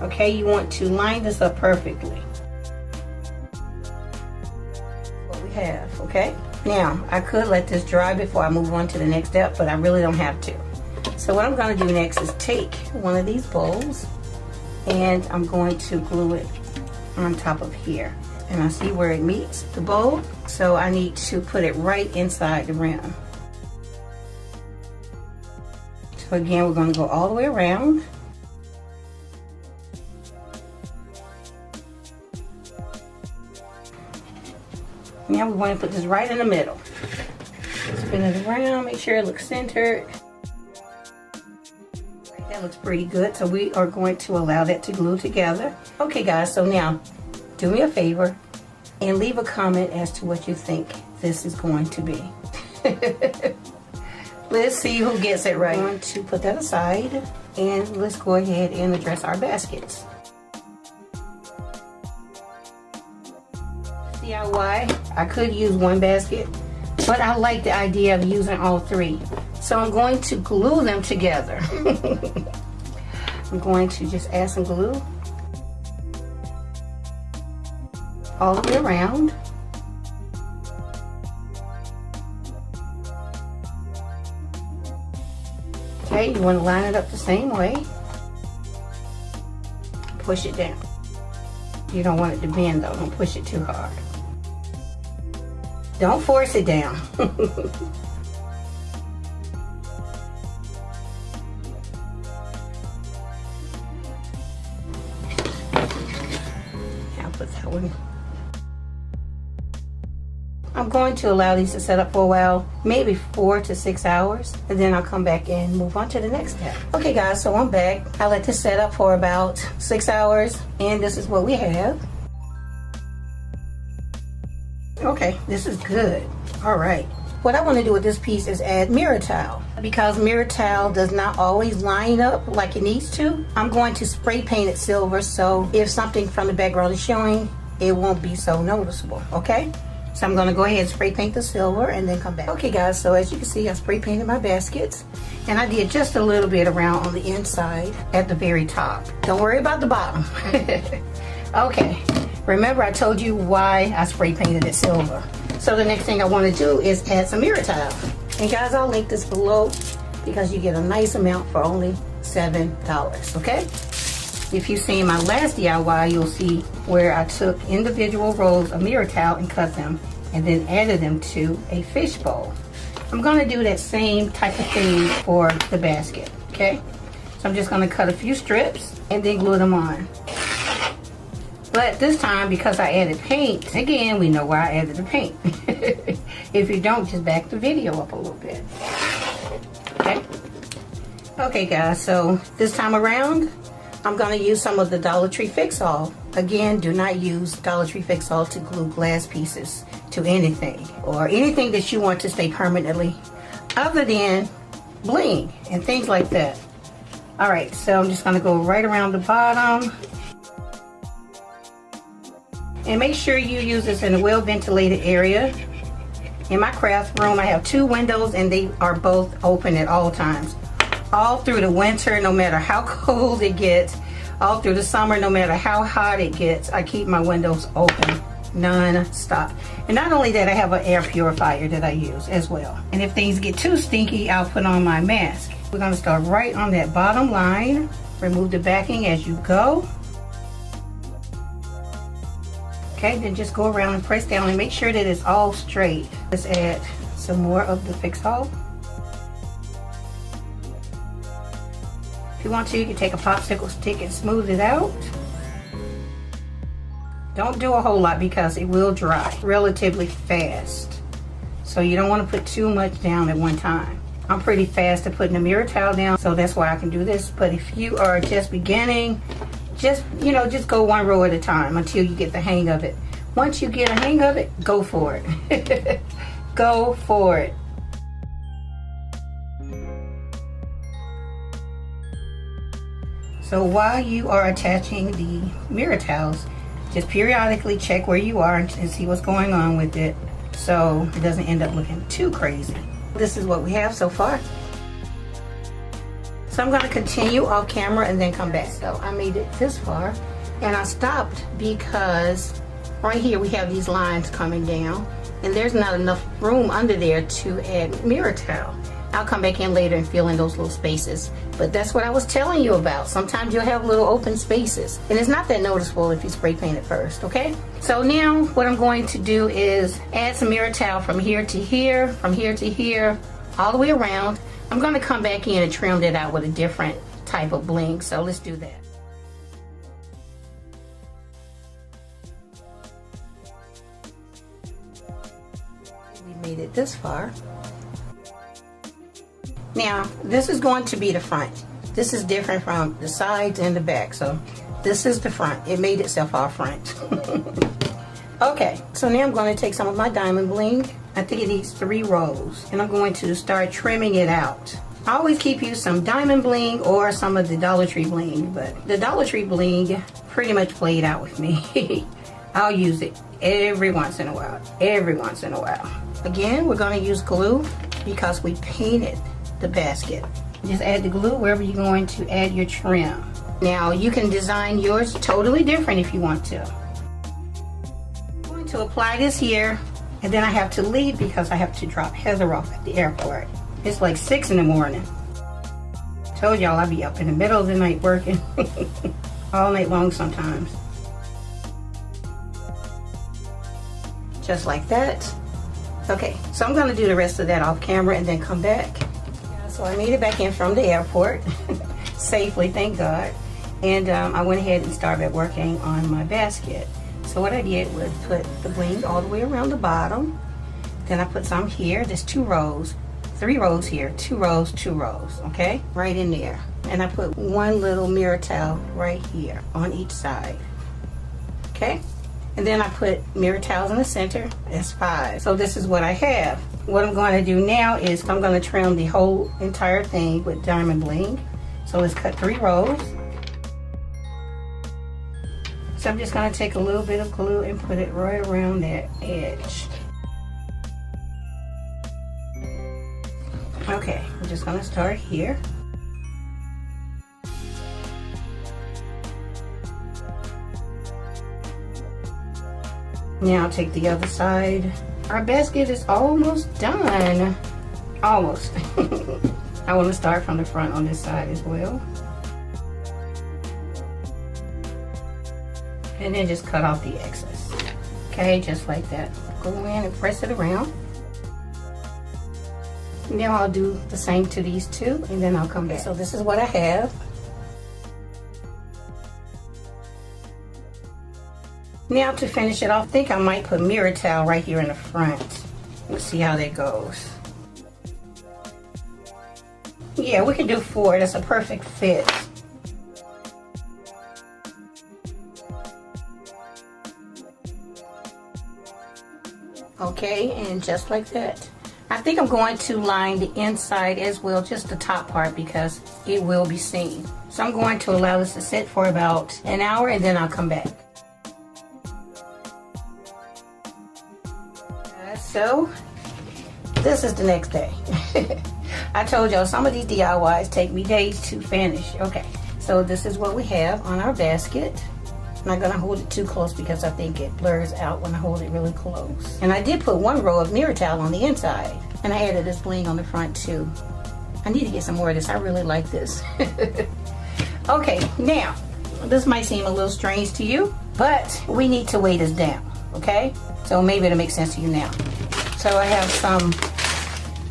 Okay, you want to line this up perfectly. What we have, okay? Now, I could let this dry before I move on to the next step, but I really don't have to. So what I'm going to do next is take one of these bowls and I'm going to glue it on top of here. And I see where it meets the bowl, so I need to put it right inside the rim. So again, we're going to go all the way around. Now we want to put this right in the middle. Spin it around, make sure it looks centered. That looks pretty good, so we are going to allow that to glue together. Okay guys, so now do me a favor and leave a comment as to what you think this is going to be. Let's see who gets it right. I'm going to put that aside and let's go ahead and address our baskets. DIY, I could use one basket, but I like the idea of using all three. So I'm going to glue them together. I'm going to just add some glue all the way around. Okay, you want to line it up the same way. Push it down. You don't want it to bend though, don't push it too hard. Don't force it down. I'll put that one. I'm going to allow these to set up for a while, maybe 4 to 6 hours, and then I'll come back and move on to the next step. Okay guys, so I'm back. I let this set up for about 6 hours, and this is what we have. Okay, this is good. All right. What I want to do with this piece is add mirror tile. Because mirror tile does not always line up like it needs to, I'm going to spray paint it silver, so if something from the background is showing, it won't be so noticeable, okay? So I'm going to go ahead and spray paint the silver and then come back. Okay guys, so as you can see, I spray painted my baskets, and I did just a little bit around on the inside at the very top. Don't worry about the bottom. Okay, remember I told you why I spray painted it silver. So the next thing I want to do is add some mirror tile. And guys, I'll link this below because you get a nice amount for only $7, okay? If you've seen my last DIY, you'll see where I took individual rolls of mirror tile and cut them and then added them to a fishbowl. I'm going to do that same type of thing for the basket, okay? So I'm just going to cut a few strips and then glue them on. But this time, because I added paint, again, we know why I added the paint. If you don't, just back the video up a little bit. Okay? Okay guys, so this time around, I'm going to use some of the Dollar Tree Fix-All. Again, do not use Dollar Tree Fix-All to glue glass pieces to anything or anything that you want to stay permanently other than bling and things like that. Alright, so I'm just going to go right around the bottom. And make sure you use this in a well-ventilated area. In my craft room, I have 2 windows and they are both open at all times. All through the winter, no matter how cold it gets, all through the summer, no matter how hot it gets, I keep my windows open non-stop. And not only that, I have an air purifier that I use as well. And if things get too stinky, I'll put on my mask. We're going to start right on that bottom line. Remove the backing as you go. Okay, then just go around and press down and make sure that it's all straight. Let's add some more of the Fix-All. If you want to, you can take a popsicle stick and smooth it out. Don't do a whole lot because it will dry relatively fast. So you don't want to put too much down at one time. I'm pretty fast at putting the mirror tile down, so that's why I can do this. But if you are just beginning, just go one row at a time until you get the hang of it. Once you get a hang of it, go for it. Go for it. So while you are attaching the mirror tiles, just periodically check where you are and see what's going on with it so it doesn't end up looking too crazy. This is what we have so far. So I'm going to continue off camera and then come back. So I made it this far and I stopped because right here we have these lines coming down and there's not enough room under there to add mirror towel. I'll come back in later and fill in those little spaces. But that's what I was telling you about. Sometimes you'll have little open spaces. And it's not that noticeable if you spray paint it first, okay? So now what I'm going to do is add some mirror towel from here to here, from here to here, all the way around. I'm going to come back in and trim that out with a different type of bling. So let's do that. We made it this far. Now, this is going to be the front. This is different from the sides and the back. So this is the front. It made itself all front. Okay, so now I'm going to take some of my diamond bling. I think it needs 3 rows. And I'm going to start trimming it out. I always keep you some diamond bling or some of the Dollar Tree bling. But the Dollar Tree bling pretty much played out with me. I'll use it every once in a while. Every once in a while. Again, we're going to use glue because we painted the basket. Just add the glue wherever you're going to add your trim. Now you can design yours totally different if you want to. I'm going to apply this here, and then I have to leave because I have to drop Heather off at the airport. It's like 6 in the morning. Told y'all I'd be up in the middle of the night working all night long sometimes. Just like that. Okay, so I'm going to do the rest of that off camera and then come back. So I made it back in from the airport safely, thank God. And I went ahead and started working on my basket. So what I did was put the bling all the way around the bottom. Then I put some here. There's 2 rows, 3 rows here, 2 rows, 2 rows, okay? Right in there. And I put 1 little mirror towel right here on each side, okay? And then I put mirror towels in the center. That's 5. So this is what I have. What I'm going to do now is I'm going to trim the whole entire thing with diamond bling. So let's cut 3 rows. So I'm just going to take a little bit of glue and put it right around that edge. Okay, I'm just going to start here. Now I'll take the other side. Our basket is almost done. Almost. I want to start from the front on this side as well. And then just cut off the excess. Okay, just like that. Go in and press it around. Now I'll do the same to these 2 and then I'll come back. So this is what I have. Now to finish it off, I think I might put mirror towel right here in the front. Let's see how that goes. Yeah, we can do 4. That's a perfect fit. Okay, and just like that. I think I'm going to line the inside as well, just the top part, because it will be seen. So I'm going to allow this to sit for about an hour and then I'll come back. So this is the next day. I told y'all some of these DIYs take me days to finish. Okay, so this is what we have on our basket. I'm not gonna hold it too close because I think it blurs out when I hold it really close. And I did put 1 row of mirror towel on the inside, and I added this bling on the front too. I need to get some more of this. I really like this. Okay, now this might seem a little strange to you, but we need to weigh this down. Okay, so maybe it'll make sense to you now. So I have some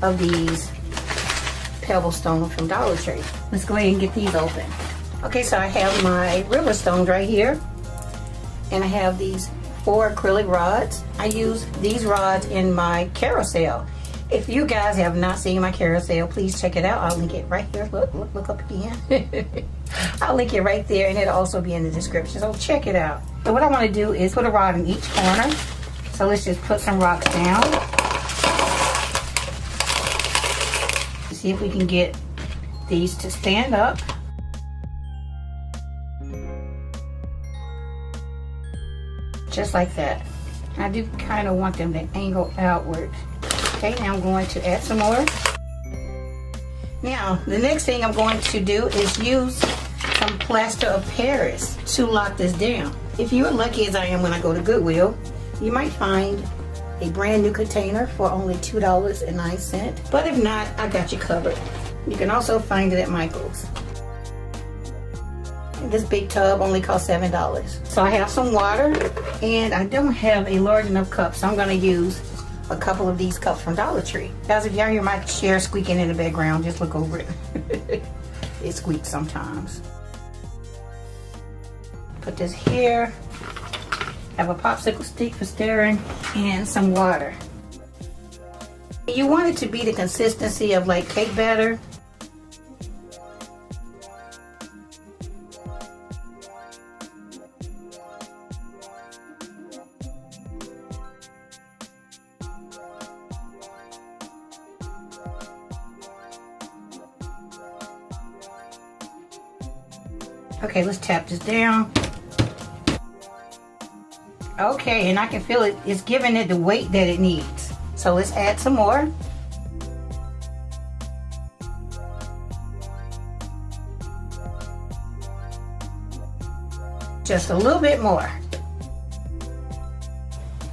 of these pebble stones from Dollar Tree. Let's go ahead and get these open. Okay, so I have my river stones right here, and I have these 4 acrylic rods. I use these rods in my carousel. If you guys have not seen my carousel, please check it out. I'll link it right here. Look up again. I'll link it right there, and it'll also be in the description, so check it out. So what I want to do is put a rod in each corner. So let's just put some rocks down. See if we can get these to stand up. Just like that. I do kind of want them to angle outward. Okay, now I'm going to add some more. Now, the next thing I'm going to do is use some plaster of Paris to lock this down. If you're lucky as I am when I go to Goodwill, you might find a brand new container for only $2.09. But if not, I got you covered. You can also find it at Michael's. This big tub only costs $7. So I have some water, and I don't have a large enough cup, so I'm going to use a couple of these cups from Dollar Tree. Guys, if y'all hear my chair squeaking in the background, just look over it. It squeaks sometimes. Put this here. Have a popsicle stick for stirring, and some water. You want it to be the consistency of like cake batter. Okay, let's tap this down. Okay, and I can feel it, it's giving it the weight that it needs. So let's add some more. Just a little bit more.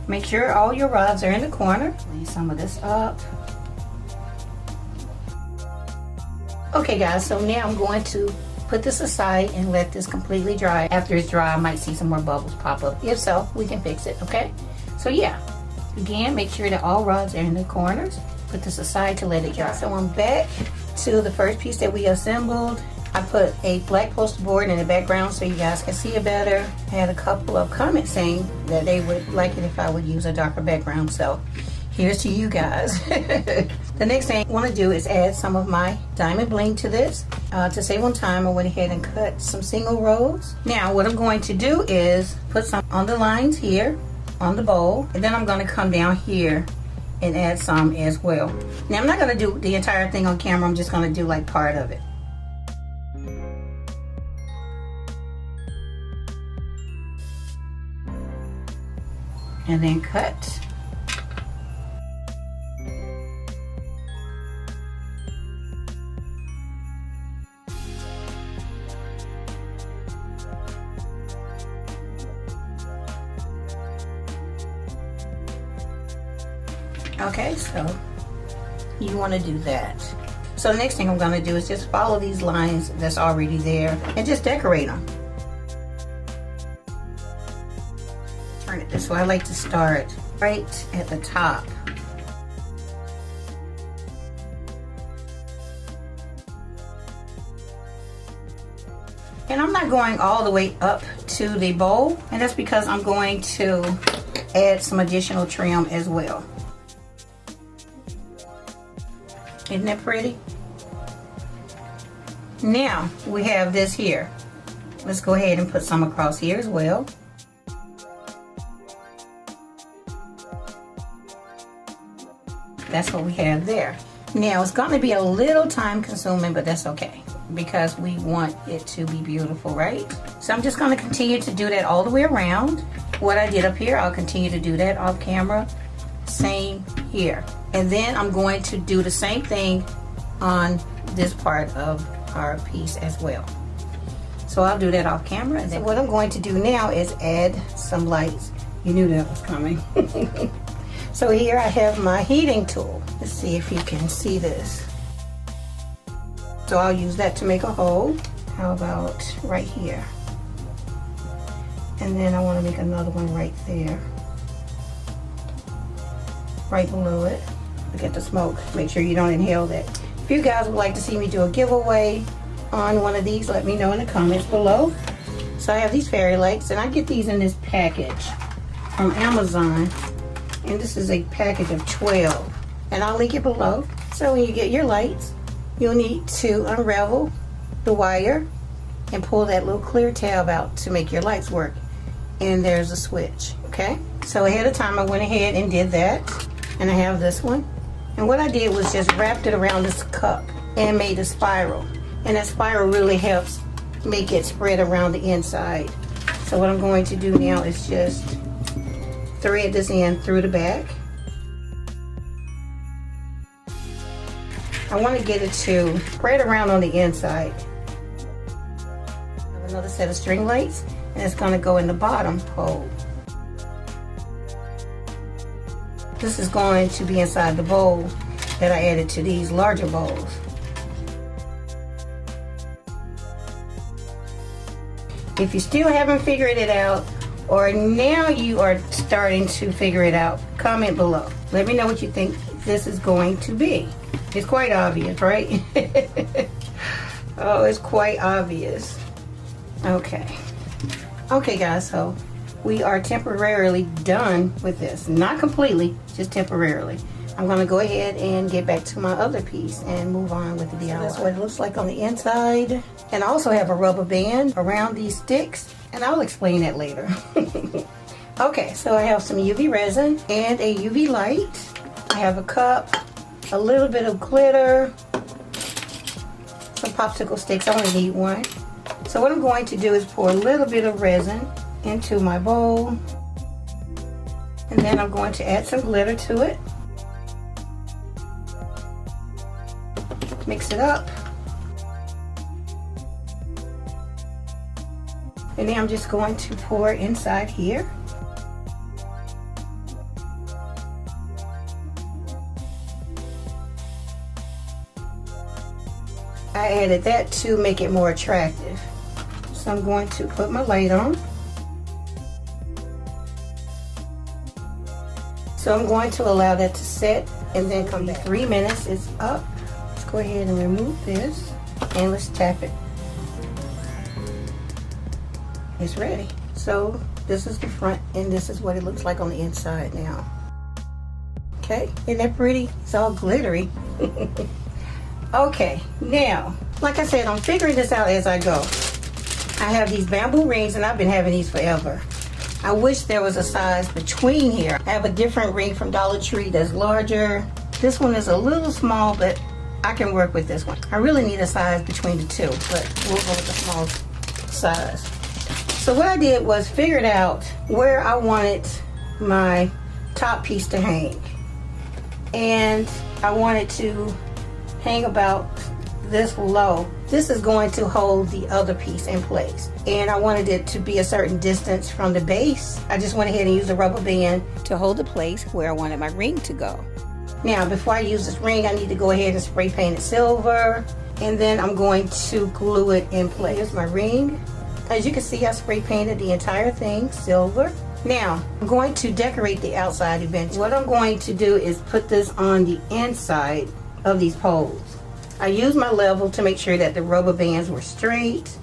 Make sure all your rods are in the corner. Lay some of this up. Okay guys, so now I'm going to put this aside and let this completely dry. After it's dry, I might see some more bubbles pop up. If so, we can fix it, okay? So yeah, again, make sure that all rods are in the corners. Put this aside to let it dry. So I'm back to the first piece that we assembled. I put a black poster board in the background so you guys can see it better. I had a couple of comments saying that they would like it if I would use a darker background, so here's to you guys. The next thing I want to do is add some of my diamond bling to this. To save on time, I went ahead and cut some single rows. Now what I'm going to do is put some on the lines here on the bowl, and then I'm going to come down here and add some as well. Now I'm not going to do the entire thing on camera, I'm just going to do like part of it. And then cut. Okay, so you want to do that. So the next thing I'm going to do is just follow these lines that's already there and just decorate them. Turn it this way. I like to start right at the top. And I'm not going all the way up to the bowl, and that's because I'm going to add some additional trim as well. Isn't that pretty? Now we have this here. Let's go ahead and put some across here as well. That's what we have there. Now it's going to be a little time consuming, but that's okay because we want it to be beautiful, right? So I'm just going to continue to do that all the way around. What I did up here, I'll continue to do that off camera. Same here. And then I'm going to do the same thing on this part of our piece as well. So I'll do that off camera. And then what I'm going to do now is add some lights. You knew that was coming. So here I have my heating tool. Let's see if you can see this. So I'll use that to make a hole. How about right here? And then I want to make another one right there. Right below it. Look at the smoke. Make sure you don't inhale that. If you guys would like to see me do a giveaway on one of these, let me know in the comments below. So I have these fairy lights, and I get these in this package from Amazon. And this is a package of 12. And I'll link it below. So when you get your lights, you'll need to unravel the wire and pull that little clear tab out to make your lights work. And there's a switch, okay? So ahead of time, I went ahead and did that. And I have this one. And what I did was just wrapped it around this cup and made a spiral. And that spiral really helps make it spread around the inside. So what I'm going to do now is just thread this in through the back. I want to get it to spread around on the inside. I have another set of string lights, and it's going to go in the bottom hole. this is going to be inside the bowl that I added to these larger bowls. If you still haven't figured it out, or now you are starting to figure it out, comment below. Let me know what you think this is going to be. It's quite obvious, right? Oh, it's quite obvious. Okay. Okay, guys, so we are temporarily done with this. Not completely, just temporarily. I'm going to go ahead and get back to my other piece and move on with the DIY. So that's what it looks like on the inside. And I also have a rubber band around these sticks, and I'll explain that later. Okay, so I have some UV resin and a UV light. I have a cup, a little bit of glitter, some popsicle sticks. I only need one. So what I'm going to do is pour a little bit of resin into my bowl, and then I'm going to add some glitter to it. Mix it up. And then I'm just going to pour it inside here. I added that to make it more attractive. So I'm going to put my light on. So I'm going to allow that to set and then come back. 3 minutes is up. Let's go ahead and remove this and let's tap it. It's ready. So this is the front and this is what it looks like on the inside now. Okay, isn't that pretty? It's all glittery. Okay, now, like I said, I'm figuring this out as I go. I have these bamboo rings and I've been having these forever. I wish there was a size between here. I have a different ring from Dollar Tree that's larger. This one is a little small, but I can work with this one. I really need a size between the two, but we'll go with the small size. So what I did was figured out where I wanted my top piece to hang. And I wanted to hang about this low. This is going to hold the other piece in place. And I wanted it to be a certain distance from the base. I just went ahead and used a rubber band to hold the place where I wanted my ring to go. Now, before I use this ring, I need to go ahead and spray paint it silver. And then I'm going to glue it in place. Here's my ring. As you can see, I spray painted the entire thing silver. Now, I'm going to decorate the outside eventually. What I'm going to do is put this on the inside of these poles. I used my level to make sure that the rubber bands were straight.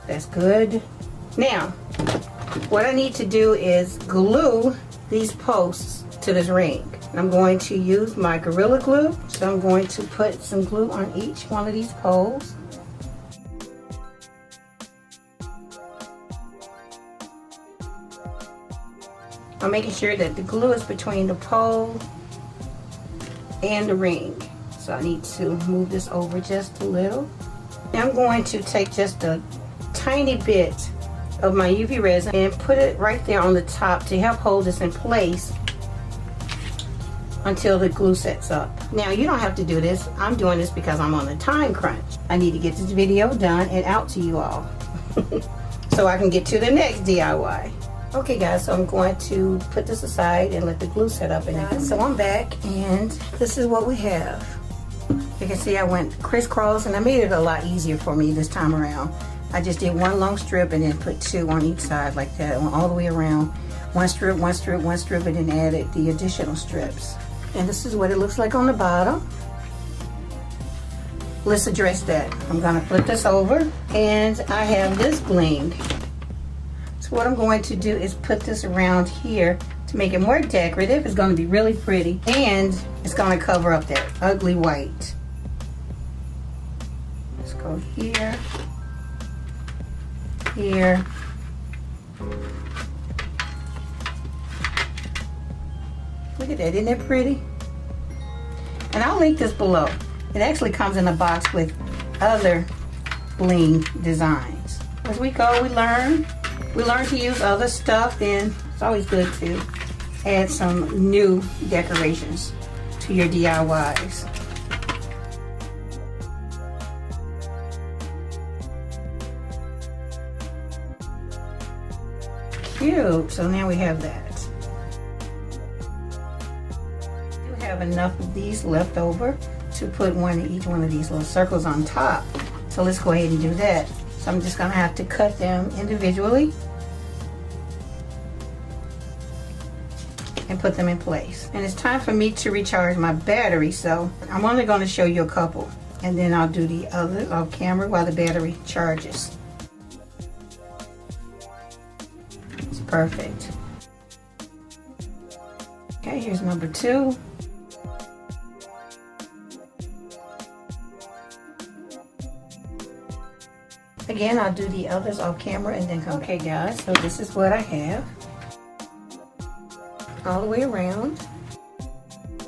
That's good. Now, what I need to do is glue these posts to this ring. I'm going to use my Gorilla Glue. So I'm going to put some glue on each one of these poles. I'm making sure that the glue is between the pole and the ring. So I need to move this over just a little. Now I'm going to take just a tiny bit of my UV resin and put it right there on the top to help hold this in place until the glue sets up. Now you don't have to do this. I'm doing this because I'm on a time crunch. I need to get this video done and out to you all so I can get to the next DIY. Okay guys, so I'm going to put this aside and let the glue set up. And so I'm back and this is what we have. You can see I went crisscross and I made it a lot easier for me this time around. I just did one long strip and then put two on each side like that, all the way around. One strip, one strip, one strip, and then added the additional strips. And this is what it looks like on the bottom. Let's address that. I'm gonna flip this over and I have this bling. So what I'm going to do is put this around here to make it more decorative. It's going to be really pretty and it's going to cover up that ugly white. Let's go here, here. Look at that, isn't that pretty? And I'll link this below. It actually comes in a box with other bling designs. As we go, we learn to use other stuff, and it's always good to add some new decorations to your DIYs. Cute, so now we have that. have enough of these left over to put one in each one of these little circles on top. So let's go ahead and do that. So I'm just gonna have to cut them individually and put them in place. And it's time for me to recharge my battery, so I'm only gonna show you a couple, and then I'll do the other off camera while the battery charges. It's perfect. Okay, here's number 2. Again, I'll do the others off camera and then come. Okay guys, so this is what I have. All the way around.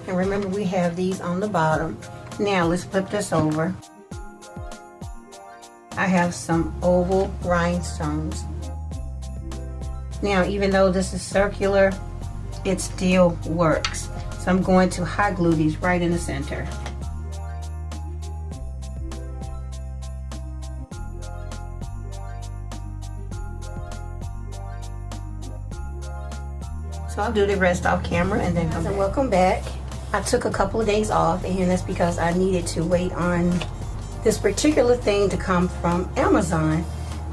And remember, we have these on the bottom. Now let's flip this over. I have some oval rhinestones. Now, even though this is circular, it still works. So I'm going to hot glue these right in the center. So I'll do the rest off camera and then come back. Welcome back. I took a couple of days off, and that's because I needed to wait on this particular thing to come from Amazon.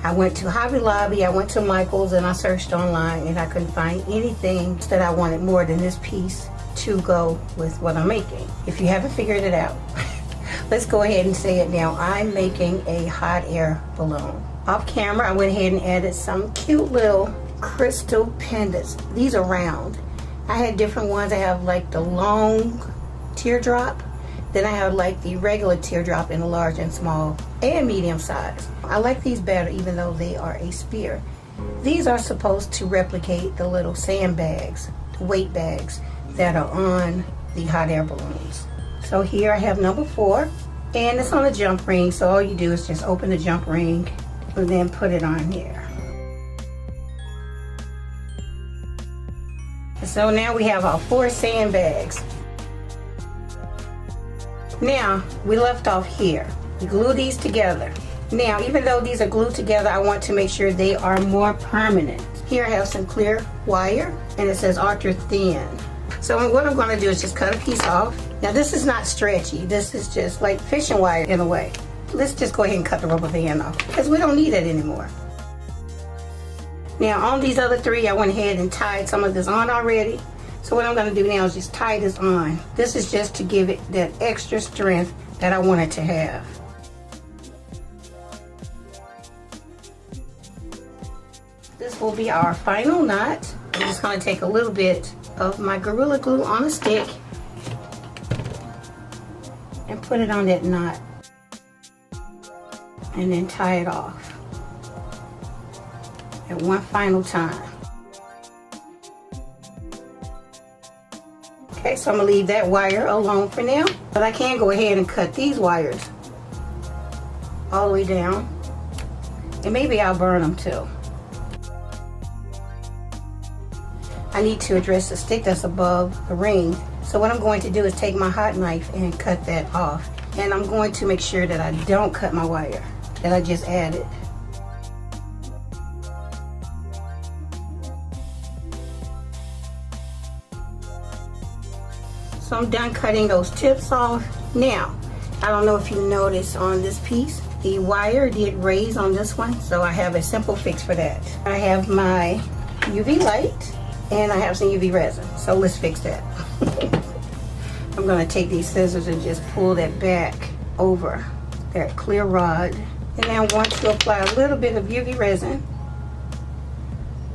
I went to Hobby Lobby, I went to Michael's, and I searched online, and I couldn't find anything that I wanted more than this piece to go with what I'm making. If you haven't figured it out, let's go ahead and say it now. I'm making a hot air balloon. Off camera, I went ahead and added some cute little crystal pendants. These are round. I had different ones. I have like the long teardrop, then I have like the regular teardrop in a large and small and medium size. I like these better even though they are a spear. These are supposed to replicate the little sandbags, the weight bags that are on the hot air balloons. So here I have number 4, and it's on a jump ring, so all you do is just open the jump ring and then put it on here. So now we have our 4 sandbags. Now, we left off here. We glue these together. Now, even though these are glued together, I want to make sure they are more permanent. Here I have some clear wire, and it says ultra thin. So what I'm going to do is just cut a piece off. Now, this is not stretchy. This is just like fishing wire in a way. Let's just go ahead and cut the rubber band off, because we don't need it anymore. Now on these other 3, I went ahead and tied some of this on already. So what I'm going to do now is just tie this on. This is just to give it that extra strength that I want it to have. This will be our final knot. I'm just going to take a little bit of my Gorilla Glue on a stick and put it on that knot and then tie it off at one final time. Okay, so I'm gonna leave that wire alone for now, but I can go ahead and cut these wires all the way down, and maybe I'll burn them too. I need to address the stick that's above the ring, so what I'm going to do is take my hot knife and cut that off, and I'm going to make sure that I don't cut my wire that I just added. So I'm done cutting those tips off. Now, I don't know if you noticed on this piece, the wire did raise on this one, so I have a simple fix for that. I have my UV light and I have some UV resin, so let's fix that. I'm gonna take these scissors and just pull that back over that clear rod. And now I want to apply a little bit of UV resin,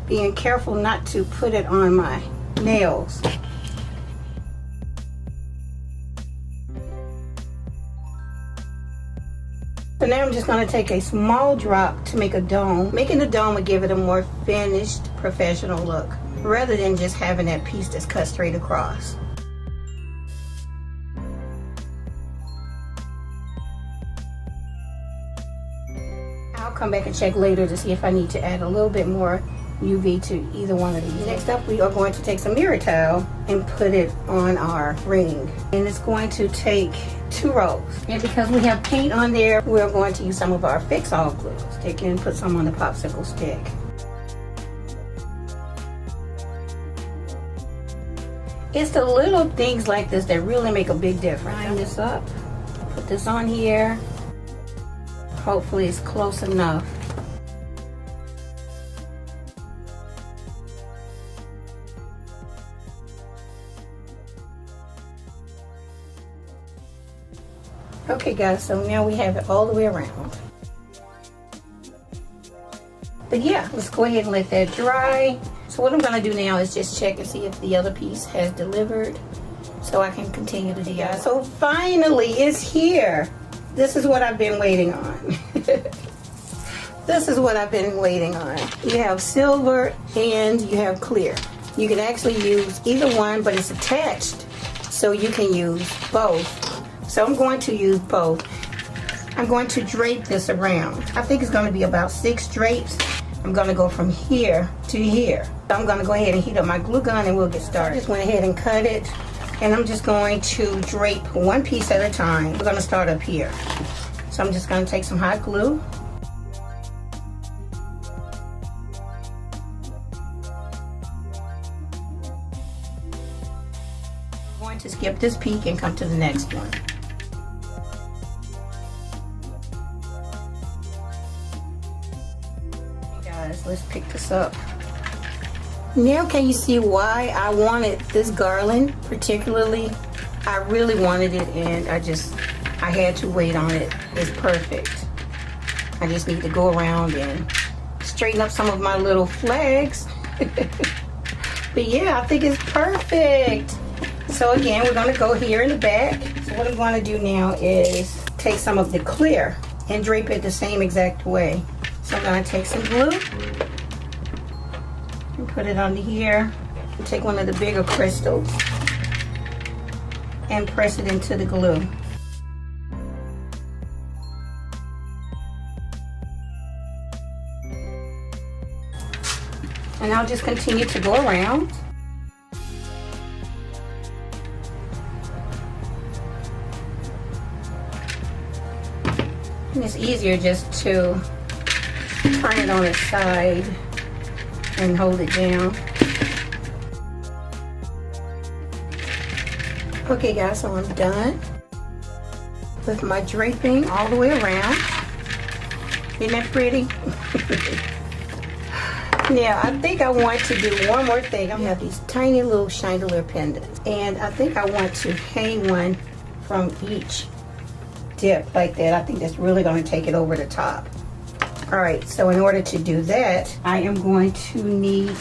being careful not to put it on my nails. So now I'm just going to take a small drop to make a dome. Making the dome would give it a more finished, professional look, rather than just having that piece that's cut straight across. I'll come back and check later to see if I need to add a little bit more UV to either one of these. Next up, we are going to take some mirror towel and put it on our ring. And it's going to take 2 rows. And because we have paint on there, we're going to use some of our fix-all glue. Stick and put some on the popsicle stick. It's the little things like this that really make a big difference. Line this up, put this on here. Hopefully it's close enough. Okay guys, so now we have it all the way around. But yeah, let's go ahead and let that dry. So what I'm gonna do now is just check and see if the other piece has delivered so I can continue to DIY. So finally it's here. This is what I've been waiting on. This is what I've been waiting on. You have silver and you have clear. You can actually use either one, but it's attached, so you can use both. So I'm going to use both. I'm going to drape this around. I think it's going to be about 6 drapes. I'm going to go from here to here. So I'm going to go ahead and heat up my glue gun and we'll get started. I just went ahead and cut it, and I'm just going to drape one piece at a time. We're going to start up here. So I'm just going to take some hot glue. I'm going to skip this peak and come to the next one. Let's pick this up. Now can you see why I wanted this garland particularly? I really wanted it, and I had to wait on it. It's perfect. I just need to go around and straighten up some of my little flags. But yeah, I think it's perfect. So again, we're going to go here in the back. So what I'm going to do now is take some of the clear and drape it the same exact way. So I'm going to take some glue and put it under here. Take one of the bigger crystals and press it into the glue. And I'll just continue to go around. And it's easier just to turn it on its side and hold it down. Okay guys, so I'm done with my draping all the way around. Isn't that pretty? Now I think I want to do one more thing. I have these tiny little chandelier pendants, and I think I want to hang one from each dip like that. I think that's really going to take it over the top. Alright, so in order to do that, I am going to need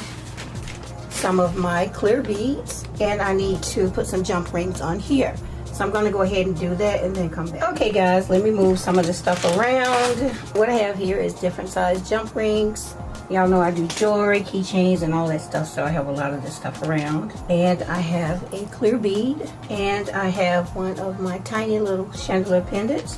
some of my clear beads, and I need to put some jump rings on here. So I'm going to go ahead and do that and then come back. Okay guys, let me move some of the stuff around. What I have here is different size jump rings. Y'all know I do jewelry, keychains, and all that stuff, so I have a lot of this stuff around. And I have a clear bead, and I have one of my tiny little chandelier pendants.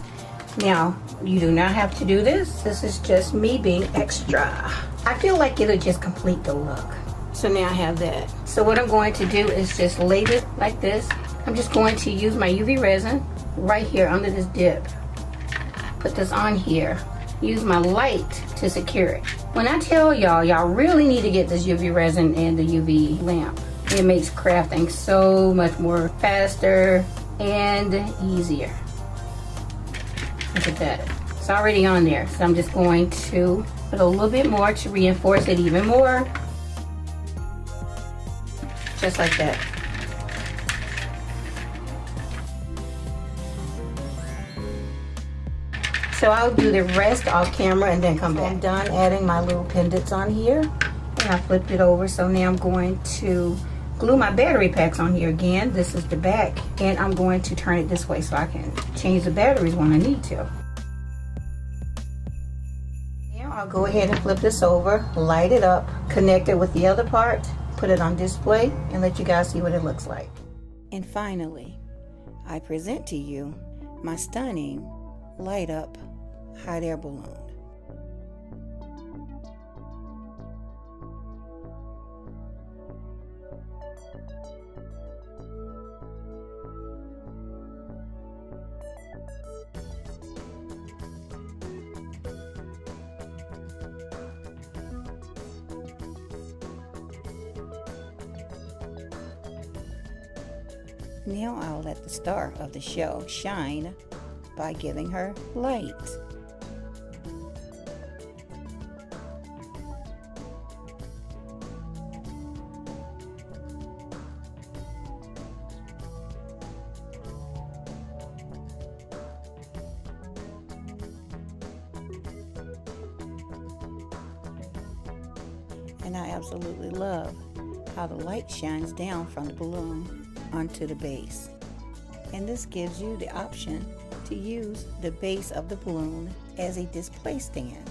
Now, you do not have to do this. This is just me being extra. I feel like it'll just complete the look. So now I have that. So what I'm going to do is just lay it like this. I'm just going to use my UV resin right here under this dip. Put this on here. Use my light to secure it. When I tell y'all, y'all really need to get this UV resin and the UV lamp. It makes crafting so much more faster and easier. Look at that. It's already on there. So I'm just going to put a little bit more to reinforce it even more. Just like that. So I'll do the rest off camera and then come back. I'm done adding my little pendants on here. And I flipped it over. So now I'm going to glue my battery packs on here again. This is the back. And I'm going to turn it this way so I can change the batteries when I need to. Now I'll go ahead and flip this over, light it up, connect it with the other part, put it on display, and let you guys see what it looks like. And finally, I present to you my stunning light up hot air balloon. Now I'll let the star of the show shine by giving her light. And I absolutely love how the light shines down from the balloon onto the base. And this gives you the option to use the base of the balloon as a display stand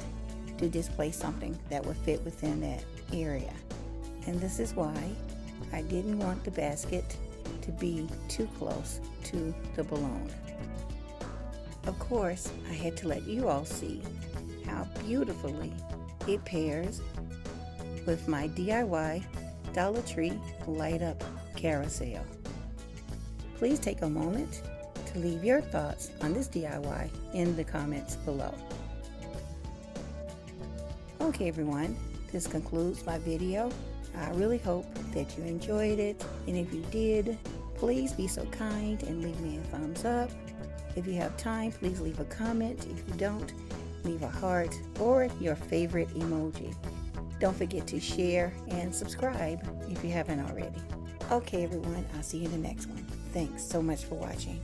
to display something that would fit within that area. And this is why I didn't want the basket to be too close to the balloon. Of course, I had to let you all see how beautifully it pairs with my DIY Dollar Tree Light Up Carousel. Please take a moment to leave your thoughts on this DIY in the comments below. Okay everyone, this concludes my video. I really hope that you enjoyed it, and if you did, please be so kind and leave me a thumbs up. If you have time, please leave a comment. If you don't, leave a heart or your favorite emoji. Don't forget to share and subscribe if you haven't already. Okay everyone, I'll see you in the next one. Thanks so much for watching.